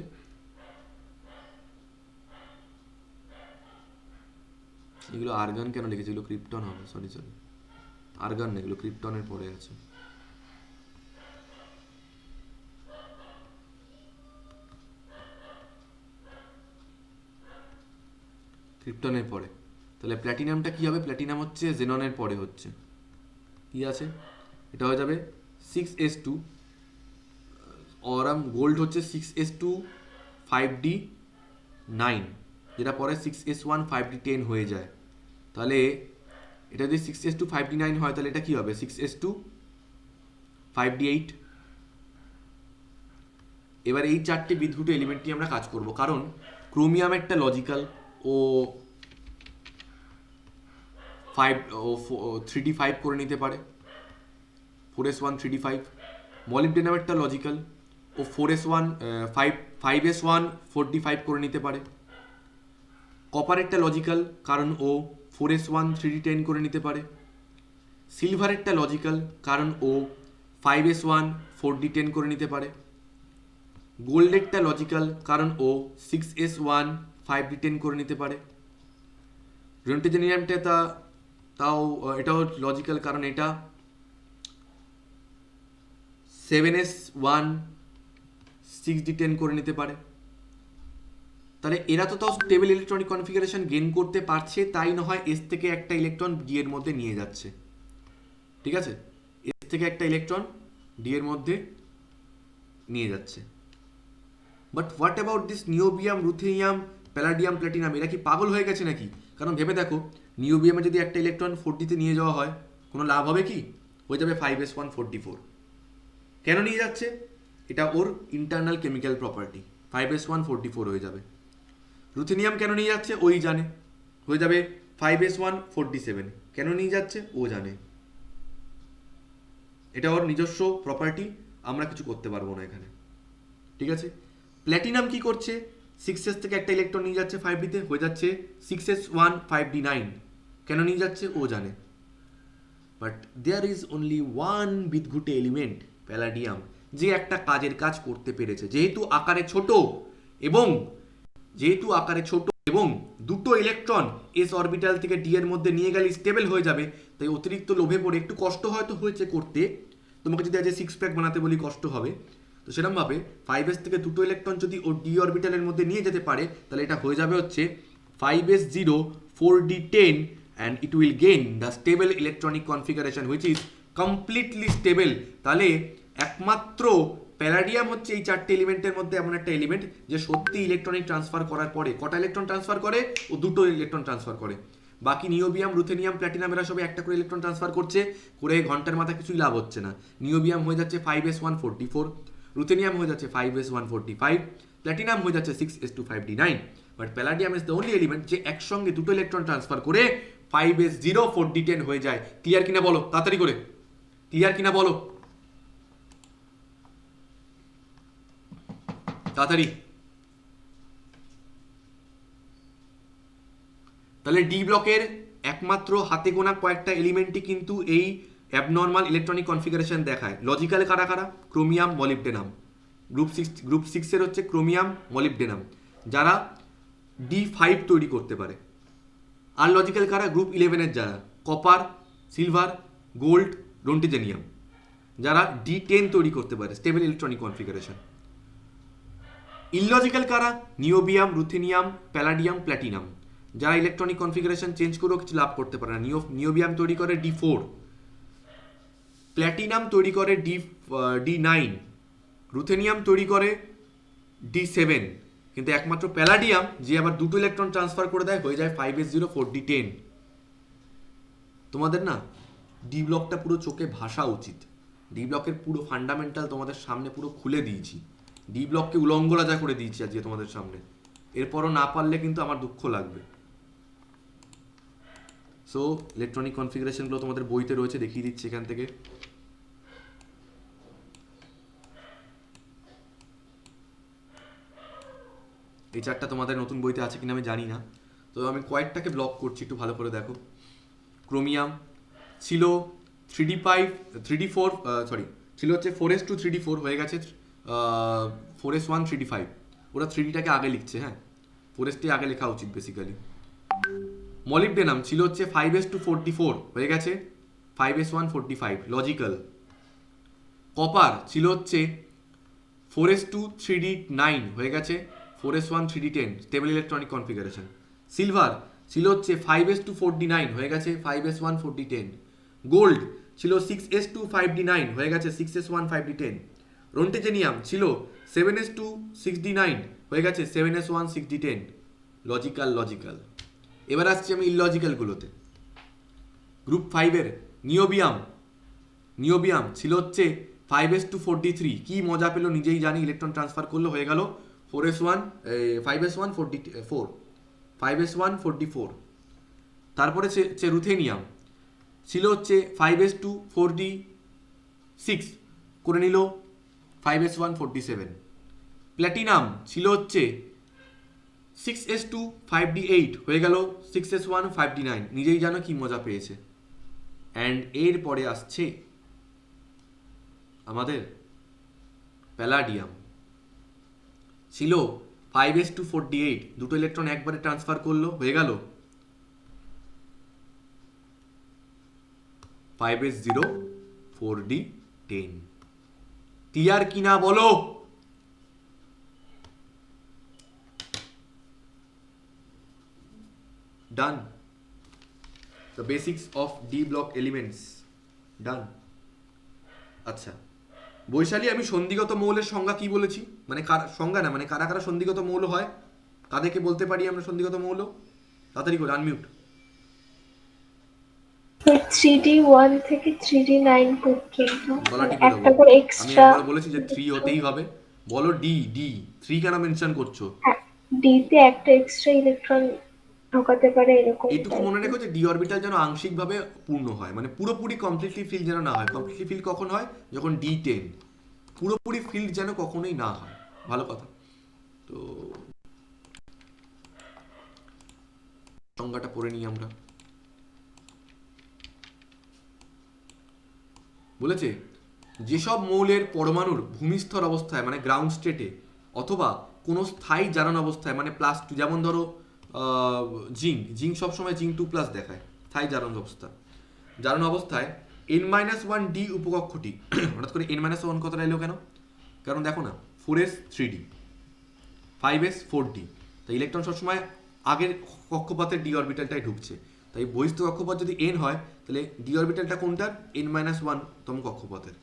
এগুলো আর্গন কেন লিখেছে? এগুলো ক্রিপ্টন হবে, সরি সরি, আর্গন না, এগুলো ক্রিপ্টনের পরে আছে। ক্রিপ্টনের পরে। তাহলে প্ল্যাটিনামটা কি হবে? প্ল্যাটিনাম হচ্ছে জেননের পরে হচ্ছে, কি আছে? এটা হয়ে যাবে 6s2, অরাম গোল্ড হচ্ছে 6s2 5d9, যেটা পরে 6s1 5d10 হয়ে যায়। তাহলে এটা যদি 6s2 5d9 হয়, তাহলে এটা কি হবে? 6s2 5d8। এবার এই চারটে বিদ্যুৎ এলিমেন্ট নিয়ে আমরা কাজ করব, কারণ ক্রোমিয়াম একটা লজিক্যাল, ও 3d5 করে নিতে পারে, 4s1 3d5। মলিবডেনাম একটা লজিক্যাল, ও 4s1 5s1 4d5 করে নিতে পারে। কপার একটা লজিক্যাল, কারণ ও 4s1 3d10 করে নিতে পারে। সিলভার একটা লজিক্যাল, কারণ ও 5s1 4d10 করে নিতে পারে। গোল্ড একটা লজিক্যাল, কারণ ও 6s1 5d10 করে নিতে পারে। রেন্টেজেনিয়ামটা তাও এটাও লজিক্যাল, কারণ এটা 7s1 6d10 করে নিতে পারে। তাহলে এরা তো তাও স্টেবল ইলেকট্রনিক কনফিগারেশন গেইন করতে পারছে, তাই না হয় এস থেকে একটা ইলেকট্রন ডি এর মধ্যে নিয়ে যাচ্ছে। ঠিক আছে? এস থেকে একটা ইলেকট্রন ডি এর মধ্যে নিয়ে যাচ্ছে। But what about this niobium, ruthenium, palladium, platinum? এরা কি পাগল হয়ে গেছে নাকি? কারণ ভেবে দেখো, নিওবিয়ামে যদি একটা ইলেকট্রন 4d-তে নিয়ে যাওয়া হয়, কোনো লাভ হবে কি? হয়ে যাবে 5s1 4d4। কেন নিয়ে যাচ্ছে? এটা ওর internal chemical property, 5s1 4d4 হয়ে যাবে। রুথেনিয়াম কেন নিয়ে যাচ্ছে? ওই জানে, হয়ে যাবে 5s1 4d7। কেন নিয়ে যাচ্ছে? ও জানে। এটা ওর নিজস্ব প্রপার্টি, আমরা কিছু করতে পারবো না এখানে। ঠিক আছে? প্ল্যাটিনাম কি করছে? 6s থেকে একটা ইলেকট্রন নিয়ে যাচ্ছে 5d-তে, হয়ে যাচ্ছে 6s1 5d9। কেন নিয়ে যাচ্ছে ও জানে। But there is only one বিদঘুটে এলিমেন্ট, প্যালাডিয়াম, যে একটা কাজের কাজ করতে পেরেছে। যেহেতু আকারে ছোট এবং দুটো ইলেকট্রন এস অরবিটাল থেকে ডি এর মধ্যে নিয়ে গেলে স্টেবল হয়ে যাবে, তাই অতিরিক্ত লোভে পড়ে একটু কষ্ট হয়তো হয়েছে করতে। তোমাকে যদি আজ সিক্স প্যাক বানাতে বলি কষ্ট হবে, তো সেরকমভাবে 5s থেকে দুটো ইলেকট্রন যদি ও ডি অরবিটালের মধ্যে নিয়ে যেতে পারে, তাহলে এটা হয়ে যাবে হচ্ছে 5s0 4d10 and it will gain the stable electronic configuration which is completely stable। তাহলে একমাত্র প্যালাডিয়াম হচ্ছে এই চারটে এলিমেন্টের মধ্যে এমন একটা এলিমেন্ট যে সত্যি ইলেকট্রনিক ট্রান্সফার করার পরে কটা ইলেকট্রন ট্রান্সফার করে, ও দুটো ইলেকট্রন ট্রান্সফার করে। বাকি নিওবিয়াম, রুথেনিয়াম, প্ল্যাটিনাম এরা সবাই একটা করে ইলেকট্রন ট্রান্সফার করছে, করে ঘন্টার মাথা কিছুই লাভ হচ্ছে না। নিওবিয়াম হয়ে যাচ্ছে 5s144, রুথেনিয়াম হয়ে যাচ্ছে 5s145, প্ল্যাটিনাম হয়ে যাচ্ছে 6s2 5d9। But palladium is the only element যে একসঙ্গে দুটো ইলেকট্রন ট্রান্সফার করে 5s0 4d10 হয়ে যায়। ক্লিয়ার কিনা বলো তাড়াতাড়ি করে, ক্লিয়ার কিনা বলো তাড়াতাড়ি। তাহলে ডি ব্লকের একমাত্র হাতে গোনা কয়েকটা এলিমেন্টই কিন্তু এই অ্যাবনর্মাল ইলেকট্রনিক কনফিগারেশন দেখায়। লজিক্যাল কারা কারা? Chromium, molybdenum. গ্রুপ 6 এর হচ্ছে ক্রোমিয়াম, মলিবডেনাম, যারা D5 তৈরি করতে পারে। আর লজিক্যাল কারা? গ্রুপ 11 এর যারা কপার, সিলভার, গোল্ড, রন্টিজেনিয়াম, যারা D10 তৈরি করতে পারে, স্টেবল ইলেকট্রনিক কনফিগারেশন। ইললজিক্যাল কারা? নিওবিয়াম, রুথেনিয়াম, প্যালাডিয়াম, প্ল্যাটিনাম, যারা ইলেকট্রনিক কনফিগারেশন চেঞ্জ করেও কিছু লাভ করতে পারে না। নিওবিয়াম তৈরি করে D4, প্ল্যাটিনাম তৈরি করে D9, রুথেনিয়াম তৈরি করে D7, কিন্তু একমাত্র প্যালাডিয়াম যে আবার দুটো ইলেকট্রন ট্রান্সফার করে দেয় হয়ে যায় 5s0 4d10। তোমাদের না ডি ব্লকটা পুরো চোখে ভাসা উচিত। ডি ব্লকের পুরো ফান্ডামেন্টাল তোমাদের সামনে পুরো খুলে দিয়েছি, ডি ব্লককে উলঙ্গ রাজা করে দিয়েছি আজকে তোমাদের সামনে। এরপরও না পারলে কিন্তু আমার দুঃখ লাগবে। সো ইলেকট্রনিক কনফিগারেশনগুলো তোমাদের বইতে রয়েছে, দেখিয়ে দিচ্ছি এখান থেকে। এই চারটা তোমাদের নতুন বইতে আছে কিনা আমি জানি না, তো আমি কয়েকটাকে ব্লক করছি, একটু ভালো করে দেখো। ক্রোমিয়াম ছিল 3d4 ছিল হচ্ছে 4s2 3d4 হয়ে গেছে 4s1 3d5। ওরা 3dটাকে আগে লিখছে, হ্যাঁ 4s আগে লেখা উচিত বেসিক্যালি। মলিবডেনাম ছিল হচ্ছে 5s2 44 হয়ে গেছে 5s1 45 লজিক্যাল। কপার ছিল হচ্ছে 4s2 3d9 হয়ে গেছে 4s1 3d10 stable electronic configuration. Silver ছিল হচ্ছে 5s2 4d9 হয়ে গেছে 5s1 4d10। গোল্ড ছিল 6s2 5d9 হয়ে গেছে 6s1 5d10। রন্টেজেনিয়াম ছিল 7s2 6d9 হয়ে গেছে 7s1 6d10। লজিক্যাল। এবার আসছি আমি ইললজিক্যালগুলোতে। গ্রুপ 5-এর নিওবিয়াম ছিল হচ্ছে 5s2 4d3। কি মজা পেলো নিজেই জানি, ইলেকট্রন ট্রান্সফার করলো হয়ে গেল 5s1 4d4। তারপরে রুথেনিয়াম ছিল হচ্ছে 5s2 4d6 করে নিল 5s1 4d7। প্ল্যাটিনাম ছিল হচ্ছে 6s2 5d8 হয়ে গেল 6s1 5d9। নিজেই জানো কি মজা পেয়েছে। অ্যান্ড এর পরে আসছে আমাদের প্যালাডিয়াম, ছিল 5s2 4d8, দুটো ইলেকট্রন একবারে ট্রান্সফার করলো হয়ে গেল 5s0 4d10। ক্লিয়ার কিনা বলো? Done. The basics of D block elements done. আচ্ছা বৈশালী, আমি সন্ধিগত মৌলের সংজ্ঞা কি বলেছি? মানে সংজ্ঞা না, মানে কারা কারা সন্ধিগত মৌল হয়, তাদেরকে বলতে পারি আমরা সন্ধিগত মৌল। তাড়াতাড়ি করে আনমিউট। 3d1 থেকে 3d9 পর্যন্ত গলা টিপে একটা দেবো। করে আমি এক্সট্রা। একবার বলেছি যে 3 হতেই হবে। বলো ডি 3 কেন মেনশন করছো? ডি তে একটা এক্সট্রা ইলেকট্রন ঢোকাতে পারে এরকম এটুকু মনে রেখো যে ডি অরবিটাল যেন আংশিকভাবে পূর্ণ হয়, মানে পুরোপুরি কমপ্লিটলি ফিল যেন না হয়। কমপ্লিটলি ফিল কখন হয়? যখন D10। পুরোপুরি ফিল্ড যেন কখনোই না হয়। ভালো কথা। তো সংজ্ঞাটা পড়ে নিই আমরা। বলেছে যেসব মৌলের পরমাণুর ভূমিস্তর অবস্থায় মানে গ্রাউন্ড স্টেটে অথবা কোনো স্থায়ী জারণ অবস্থায় মানে +2, যেমন ধরো জিঙ্ক সবসময় জিঙ্ক 2+ দেখায় স্থায়ী জারণ অবস্থায় n-1d উপকক্ষটি হঠাৎ করে n-1 কথাটা এলো কেন? কারণ দেখো না 4s 3d 5s 4d, তাই ইলেকট্রন সবসময় আগের কক্ষপথের ডি অরবিটালটাই ঢুকছে। তাই বহিস্থ কক্ষপথ যদি n হয় তাহলে ডি অরবিটালটা কোনটার? n-1 তম কক্ষপথের।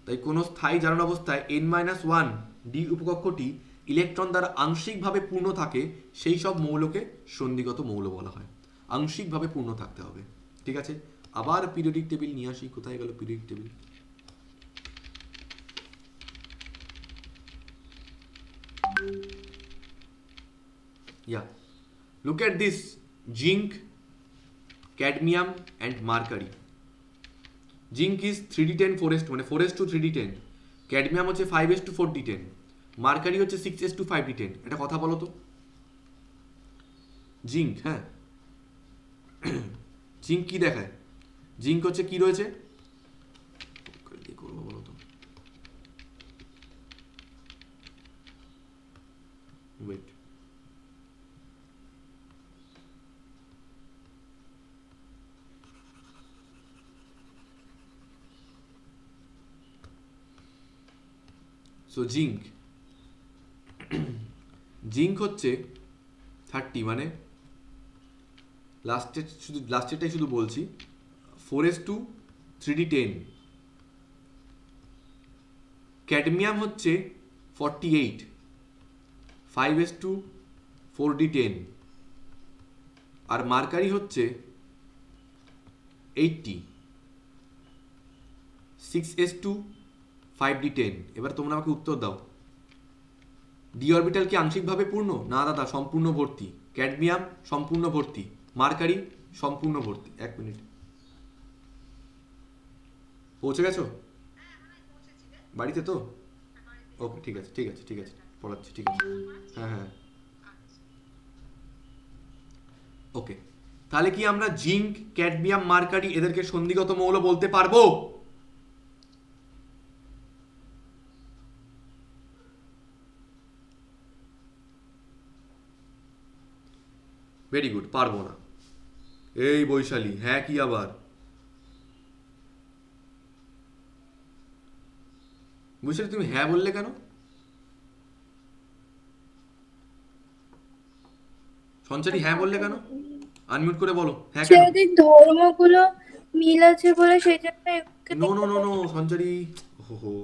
তাই কোনো স্থায়ী জারণ অবস্থায় n-1 ডি উপকক্ষটি ইলেকট্রন দ্বারা আংশিকভাবে পূর্ণ থাকে সেই সব মৌলকে সন্ধিগত মৌল বলা হয়। আংশিকভাবে পূর্ণ থাকতে হবে, ঠিক আছে? আবার পিরিয়ডিক টেবিল নিয়ে আসি, কোথায় গেল periodic table? Yeah, look at this: zinc, cadmium and mercury. Zinc is 3d10 4s2 মানে 4s2 3d10, ক্যাডমিয়াম হচ্ছে 5s2 4d10, মার্কারি হচ্ছে 6s2 5d10। এটা কথা বলো তো। জিঙ্ক, হ্যাঁ জিঙ্ক কি দেখায়? জিঙ্ক হচ্ছে কি রয়েছে, কি করবো বলো তো, ওয়েট, সো জিঙ্ক হচ্ছে 30 মানে লাস্টেরটাই শুধু বলছি 4s2 3d10, ক্যাডমিয়াম হচ্ছে 48 5s2 4d10, আর মার্কারি হচ্ছে 80 6s2 5d10। এবার তোমরা আমাকে উত্তর দাও, ডি অরবিটাল কি আংশিকভাবে পূর্ণ? না দাদা, সম্পূর্ণ ভর্তি। ক্যাডমিয়াম সম্পূর্ণ ভর্তি, মার্কারি সম্পূর্ণ ভর্তি। 1 মিনিট, পৌঁছে গেছো বাড়িতে তো? ওকে, ঠিক আছে ঠিক আছে ঠিক আছে, পড়াচ্ছি, ঠিক আছে, হ্যাঁ হ্যাঁ ওকে। তাহলে কি আমরা জিঙ্ক, ক্যাডমিয়াম, মার্কারি এদেরকে সন্ধিগত মৌল বলতে পারবো? ভেরি গুড, পারবো না। এই বৈশালী, হ্যাঁ কি আবার? বৈশালী তুমি হ্যাঁ বললে কেন? সঞ্চারী হ্যাঁ বললে কেন? আনমিউট করে বলো হ্যাঁ কেন? সেদিন ধর্মগুলো মিল আছে বলে সেই জন্য এগুলোকে নো নো দেখতে নো নো পাচ্ছি। সঞ্চারী, হো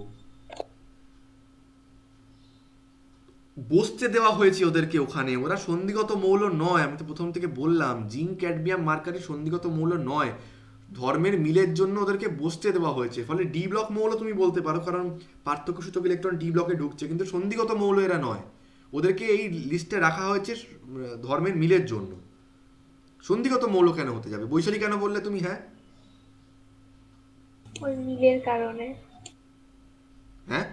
বসতে দেওয়া হয়েছে ওদেরকে ওখানে, ওরা সন্ধিগত মৌল নয়। আমি তো প্রথম থেকে বললাম জিঙ্ক, ক্যাডমিয়াম, মার্কারি সন্ধিগত মৌল নয়, ধর্মের মিলের জন্য ওদেরকে বসতে দেওয়া হয়েছে। ফলে ডি ব্লক মৌল তুমি বলতে পারো, কারণ পার্থক্য সূচক ইলেকট্রন ডি ব্লকে ঢুকছে, কিন্তু সন্ধিগত মৌল এরা নয়। ওদেরকে এই লিস্টে রাখা হয়েছে ধর্মের মিলের জন্য। সন্ধিগত মৌল কেন হতে যাবে? বৈশালী কেন বললে তুমি হ্যাঁ? ওই মিলের কারণে, হ্যাঁ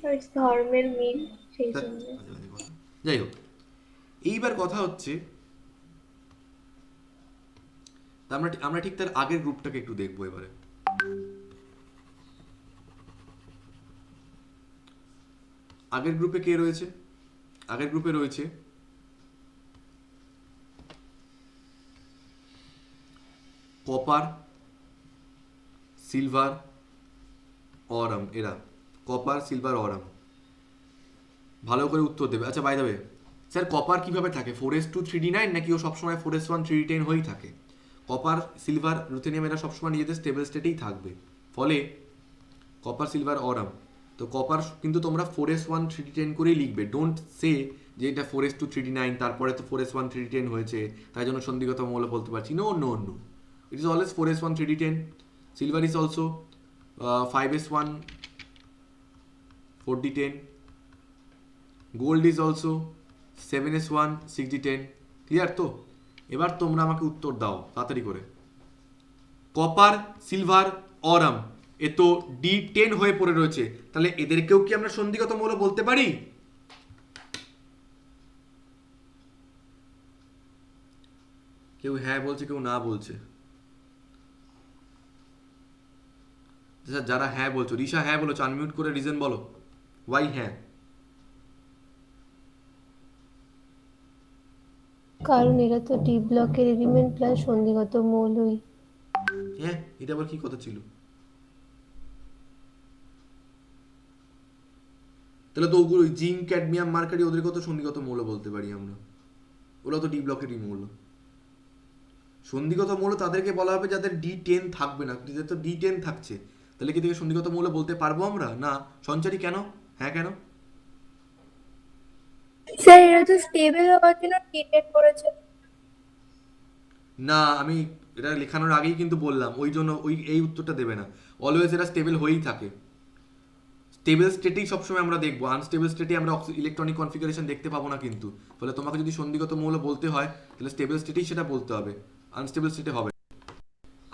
ওই ধর্মের মিল, সেই ধ্যাৎ, জন্য। বাজে বাজে কথা। যাই হোক, এইবার কথা হচ্ছে তা আমরা ঠিক তার আগের গ্রুপটাকে একটু দেখবো এবারে। আগের গ্রুপে কে রয়েছে? আগের গ্রুপে রয়েছে কপার, সিলভার, অরাম। এরা কপার, সিলভার, অরাম। ভালো করে উত্তর দেবে। আচ্ছা by the way, sir copper কিভাবে থাকে? 4s2 3d9 নাকি ও সবসময় 4s1 3d10 হয়েই থাকে? কপার, সিলভার, রুথেনিয়াম এরা সবসময় নিজেদের স্টেবল স্টেটেই থাকবে। ফলে কপার, সিলভার, অরাম। তো কপার কিন্তু তোমরা 4s1 3d10 করেই লিখবে। ডোন্ট সে যে এটা 4s2 3d9 তারপরে তো 4s1 3d10 হয়েছে তাই জন্য সন্ধিগত মৌল বলতে পারছি। No no no, it is always 4s1 3d10। Silver is also 5s1 4d10, gold is also 7s1 6d10। Clear তো? এবার তোমরা আমাকে উত্তর দাও তাড়াতাড়ি করে। কপার, সিলভার, অরাম এ তো D10 হয়ে পড়ে রয়েছে, তাহলে এদেরকেও কি আমরা সন্ধিগত মৌল বলতে পারি? কেউ হ্যাঁ বলছে, কেউ না বলছে। যারা হ্যাঁ বলছো, রিশা হ্যাঁ বলেছো, আনমিউট করে রিজন বলো, ওয়াই হ্যাঁ। কারণ এরা তো ডি ব্লকের এলিমেন্ট প্লাস সন্ধিগত মৌলই। হ্যাঁ, এটা আবার কি কথা ছিল? তাহলে তো ওগুলো জিঙ্ক, ক্যাডমিয়াম, মার্কারি ওদের কত সন্ধিগত মৌল বলতে পারি আমরা, ওরা তো ডি ব্লকেরই মৌল। সন্ধিগত মৌল তাদেরকে বলা হবে যাদের D10 থাকবে না, যাদের তো D10 থাকছে, তাহলে কি থেকে সন্ধিগত মৌল বলতে পারবো আমরা? না। সঞ্চারী কেন? হ্যাঁ কেন? স্যার এরা তো স্টেবল হওয়ার জন্য ট্রিটমেন্ট করেছে। না, আমি এটা লেখানোর আগেই কিন্তু বললাম, ওই জন্য এই উত্তরটা দেবে না। অলওয়েজ এরা স্টেবল হয়েই থাকে। স্টেবল স্টেটেই সবসময় আমরা দেখবো, আনস্টেবল স্টেটে আমরা ইলেকট্রনিক কনফিগারেশন দেখতে পাবো না কিন্তু। ফলে তোমাকে যদি সন্ধিগত মৌল বলতে হয় তাহলে স্টেবল স্টেটেই সেটা বলতে হবে, আনস্টেবল স্টেটে হবে,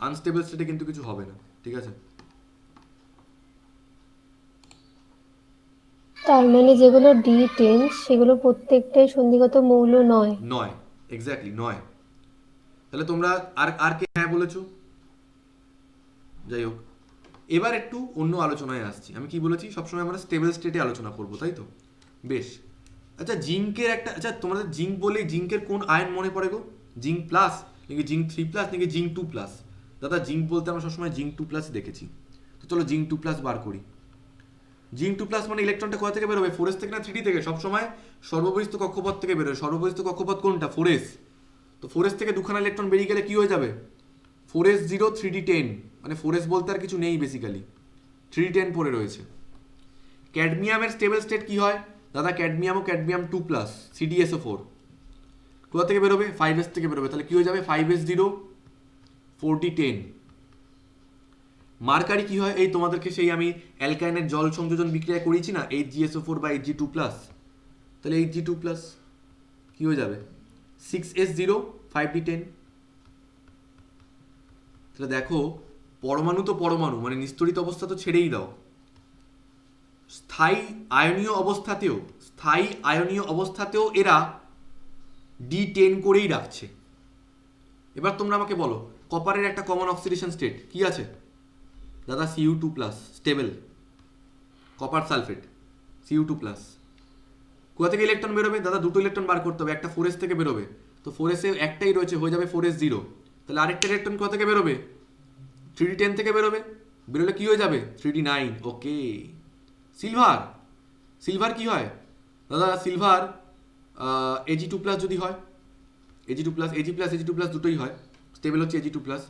আনস্টেবল স্টেটে কিন্তু কিছু হবে না, ঠিক আছে? তার মানে যেগুলো D10 সেগুলো প্রত্যেকটাই সন্ধিগত মৌল নয়। নয়, এক্স্যাক্টলি নয়। তাহলে তোমরা আর আর কে হ্যাঁ বলেছো? যাই হোক, এবার একটু অন্য আলোচনায় আসছি। আমি কি বলেছি, সবসময় আমরা স্টেবল স্টেটে আলোচনা করবো, তাই তো? বেশ। আচ্ছা, জিঙ্কের একটা, আচ্ছা তোমাদের জিঙ্ক বলে জিঙ্কের কোন আয়ন মনে পড়ে গো? জিঙ্ক প্লাস নাকি জিঙ্ক 3+ নাকি জিঙ্ক 2+? দাদা জিঙ্ক বলতে আমরা সবসময় জিঙ্ক 2+ দেখেছি। তো চলো জিঙ্ক 2+ বার করি। জিঙ্ক 2+ মানে ইলেকট্রনটা কোথা থেকে বেরোবে? 4s থেকে না 3d থেকে? সবসময় সর্ববহিস্থ কক্ষপথ থেকে বেরোয়। সর্ববহিস্থ কক্ষপথ কোনটা? 4s। তো 4s থেকে দুখানা ইলেকট্রন বেরিয়ে গেলে কি হয়ে যাবে? 4s0 3d10, মানে 4s বলতে আর কিছু নেই বেসিক্যালি, 3d10 পড়ে রয়েছে। ক্যাডমিয়ামের স্টেবল স্টেট কি হয় দাদা? ক্যাডমিয়াম ও ক্যাডমিয়াম 2+, CdSO4 কোথা থেকে বেরোবে? 5s থেকে বেরোবে। তাহলে কি হয়ে যাবে? 5s0 4d10। মার্কারি কি হয়? এই তোমাদেরকে সেই আমি অ্যালকাইনের জল সংযোজন বিক্রিয়া করিয়েছি না, HgSO4 বা Hg2+, তাহলে Hg2+ কি হয়ে যাবে? 6s0 5d10। তাহলে দেখো, পরমাণু তো পরমাণু, মানে নিস্তড়িত অবস্থা তো ছেড়েই দাও, স্থায়ী আয়নীয় অবস্থাতেও এরা D10 করেই রাখছে। এবার তোমরা আমাকে বলো, কপারের একটা কমন অক্সিডেশন স্টেট কি আছে দাদা? Cu2+, stable copper sulphate, Cu2+। কোথা থেকে ইলেকট্রন বেরোবে দাদা? দুটো ইলেকট্রন বার করতে হবে, একটা 4s থেকে বেরোবে, তো 4s এ একটাই রয়েছে, হয়ে যাবে 4s0। তাহলে আরেকটা ইলেকট্রন কোথা থেকে বেরোবে? 3d10 থেকে বেরোবে, বেরোলে কি হয়ে যাবে? 3d9। ওকে। সিলভার কি হয় দাদা? সিলভার Ag2+ যদি হয়, Ag+, দুটোই হয়, স্টেবল হচ্ছে Ag2+।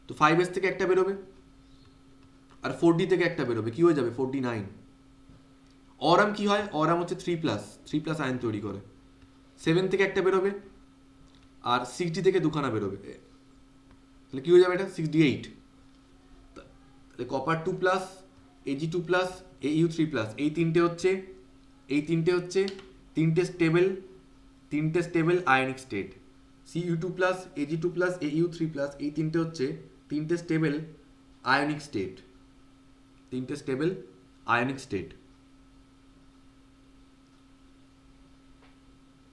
তো 5s থেকে একটা বেরোবে আর 4d থেকে একটা বেরোবে, কি হয়ে যাবে? 4d9। অরাম কি হয়? অরাম হচ্ছে 3+ আয়ন তৈরি করে, 7 থেকে একটা বেরোবে আর 6d থেকে দুখানা বেরোবে, তাহলে কি হয়ে যাবে? এটা 6d8। তাহলে কপার 2+, Ag2+, Au3+, এই তিনটে হচ্ছে তিনটে stable ionic state. Cu2+, Ag2+, Au3+, এই তিনটে হচ্ছে তিনটে স্টেবল আয়নিক স্টেট।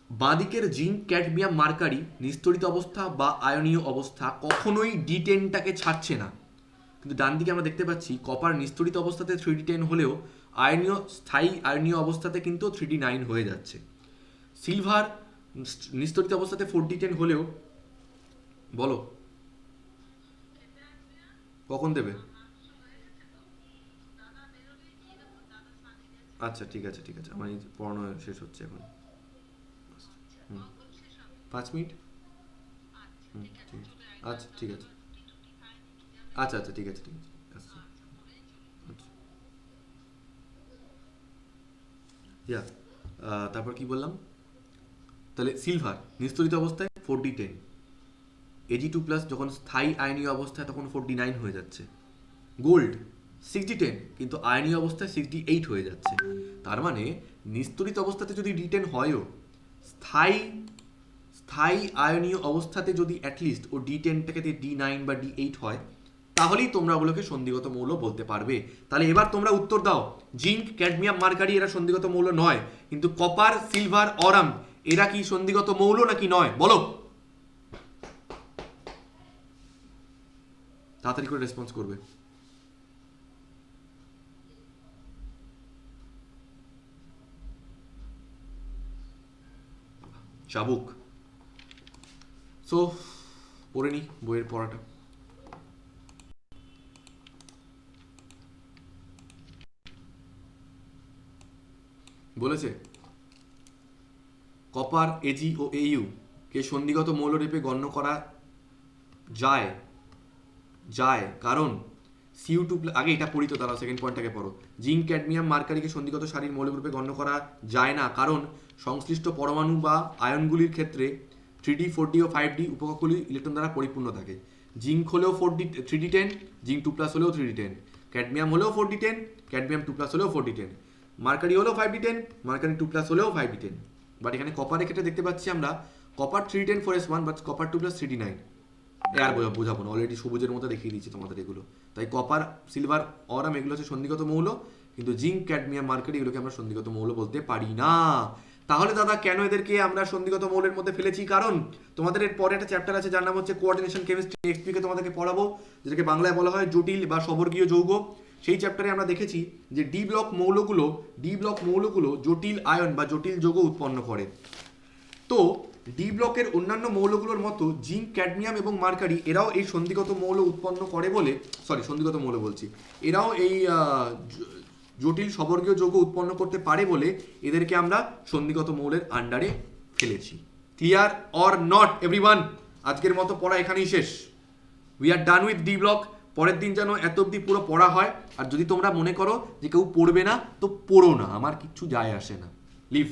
বাঁদিকের জিঙ্ক, ক্যাডমিয়াম, মার্কারি নিস্তড়িত অবস্থা বা আয়নীয় অবস্থা কখনোই D10টাকে ছাড়ছে না, কিন্তু ডান দিকে আমরা দেখতে পাচ্ছি কপার নিস্তড়িত অবস্থাতে 3d10 হলেও স্থায়ী আয়নীয় অবস্থাতে কিন্তু 3d9 হয়ে যাচ্ছে। সিলভার নিস্তড়িত অবস্থাতে 4d10 হলেও, বলো কখন দেবে? আচ্ছা ঠিক আছে, আমার এই পড়ানো শেষ হচ্ছে এখন। 5 মিনিট। ঠিক আছে। আচ্ছা ঠিক আছে, আচ্ছা ঠিক আছে। আচ্ছা ইয়া, তারপর কি বললাম? তাহলে সিলভার নিস্তড়িত অবস্থায় 4d10, Ag2+ যখন স্থায়ী আয়নীয় অবস্থায় তখন 4d9 হয়ে যাচ্ছে। গোল্ড 6d10, কিন্তু আয়নীয় অবস্থায় 6d8 হয়ে যাচ্ছে। তার মানে নিস্তড়িত অবস্থাতে যদি D10 হয়ও, স্থায়ী আয়নীয় অবস্থাতে যদি অ্যাটলিস্ট ও D10টাকে D9 বা D8 হয়, তাহলেই তোমরা ওগুলোকে সন্ধিগত মৌল বলতে পারবে। তাহলে এবার তোমরা উত্তর দাও, জিঙ্ক, ক্যাডমিয়াম, মার্কারি এরা সন্ধিগত মৌল নয়, কিন্তু কপার, সিলভার, অরাম এরা কি সন্ধিগত মৌল নাকি নয়? বলো, তাড়াতাড়ি করে রেসপন্স করবে। চাবুক। সো পড়ে নি বইয়ের পড়াটা। বলেছে কপার, এজি ও এইউ কে সন্ধিগত মৌলরূপে গণ্য করা যায় যায় কারণ সিউ2 আগে এটা পড়ি তো, তারা সেকেন্ড পয়েন্টটাকে পড়ো। জিঙ্ক, ক্যাডমিয়াম, মার্কারিকে সন্ধিগত সারির মৌলরূপে গণ্য করা যায় না কারণ সংশ্লিষ্ট পরমাণু বা আয়নগুলির ক্ষেত্রে 3D 4D ও 5D উপকক্ষগুলি ইলেকট্রন দ্বারা পরিপূর্ণ থাকে। জিঙ্ক হলেও 3D10, জিঙ্ক 2+ হলেও 3D10, ক্যাডমিয়াম হলেও 4D10, ক্যাডমিয়াম 2+ হলেও 4D10, মার্কারি হলেও 5D10, মার্কারি 2+ হলেও 5D10। বাট এখানে কপারের ক্ষেত্রে দেখতে পাচ্ছি আমরা copper 3D10 4s1, but copper 2+ 3D9। আর বোঝাবো না, অলরেডি সবুজের মধ্যে দেখিয়ে দিচ্ছি তোমাদের এগুলো। তাই কপার, সিলভার, অরাম এগুলো হচ্ছে সন্ধিগত মৌল, কিন্তু জিঙ্ক, ক্যাডমিয়াম, মার্কারি এগুলোকে আমরা সন্ধিগত মৌল বলতে পারি না। তাহলে দাদা কেন এদেরকে আমরা সন্ধিগত মৌলের মধ্যে ফেলেছি? কারণ তোমাদের এর পরে একটা চ্যাপ্টার আছে যার নাম হচ্ছে কোঅর্ডিনেশন কেমিস্ট্রি, নেক্সট উইকে তোমাদেরকে পড়াবো, যেটাকে বাংলায় বলা হয় জটিল বা সবর্গীয় যৌগ। সেই চ্যাপ্টারে আমরা দেখেছি যে ডি ব্লক মৌলগুলো জটিল আয়ন বা জটিল যৌগ উৎপন্ন করে। তো ডি ব্লকের অন্যান্য মৌলগুলোর মতো জিঙ্ক, ক্যাডমিয়াম এবং মার্কারি এরাও এই সন্ধিগত মৌল উৎপন্ন করে বলে, সন্ধিগত মৌল বলছি, এরাও এই জটিল সবর্গীয় যৌগ উৎপন্ন করতে পারে বলে এদেরকে আমরা সন্ধিগত মৌলের আন্ডারে ফেলেছি। Clear or not everyone? আজকের মতো পড়া এখানেই শেষ। We are done with D block. পরের দিন যেন এত অবধি পুরো পড়া হয়। আর যদি তোমরা মনে করো যে কেউ পড়বে না, তো পড়ো না, আমার কিচ্ছু যায় আসে না। লিভ।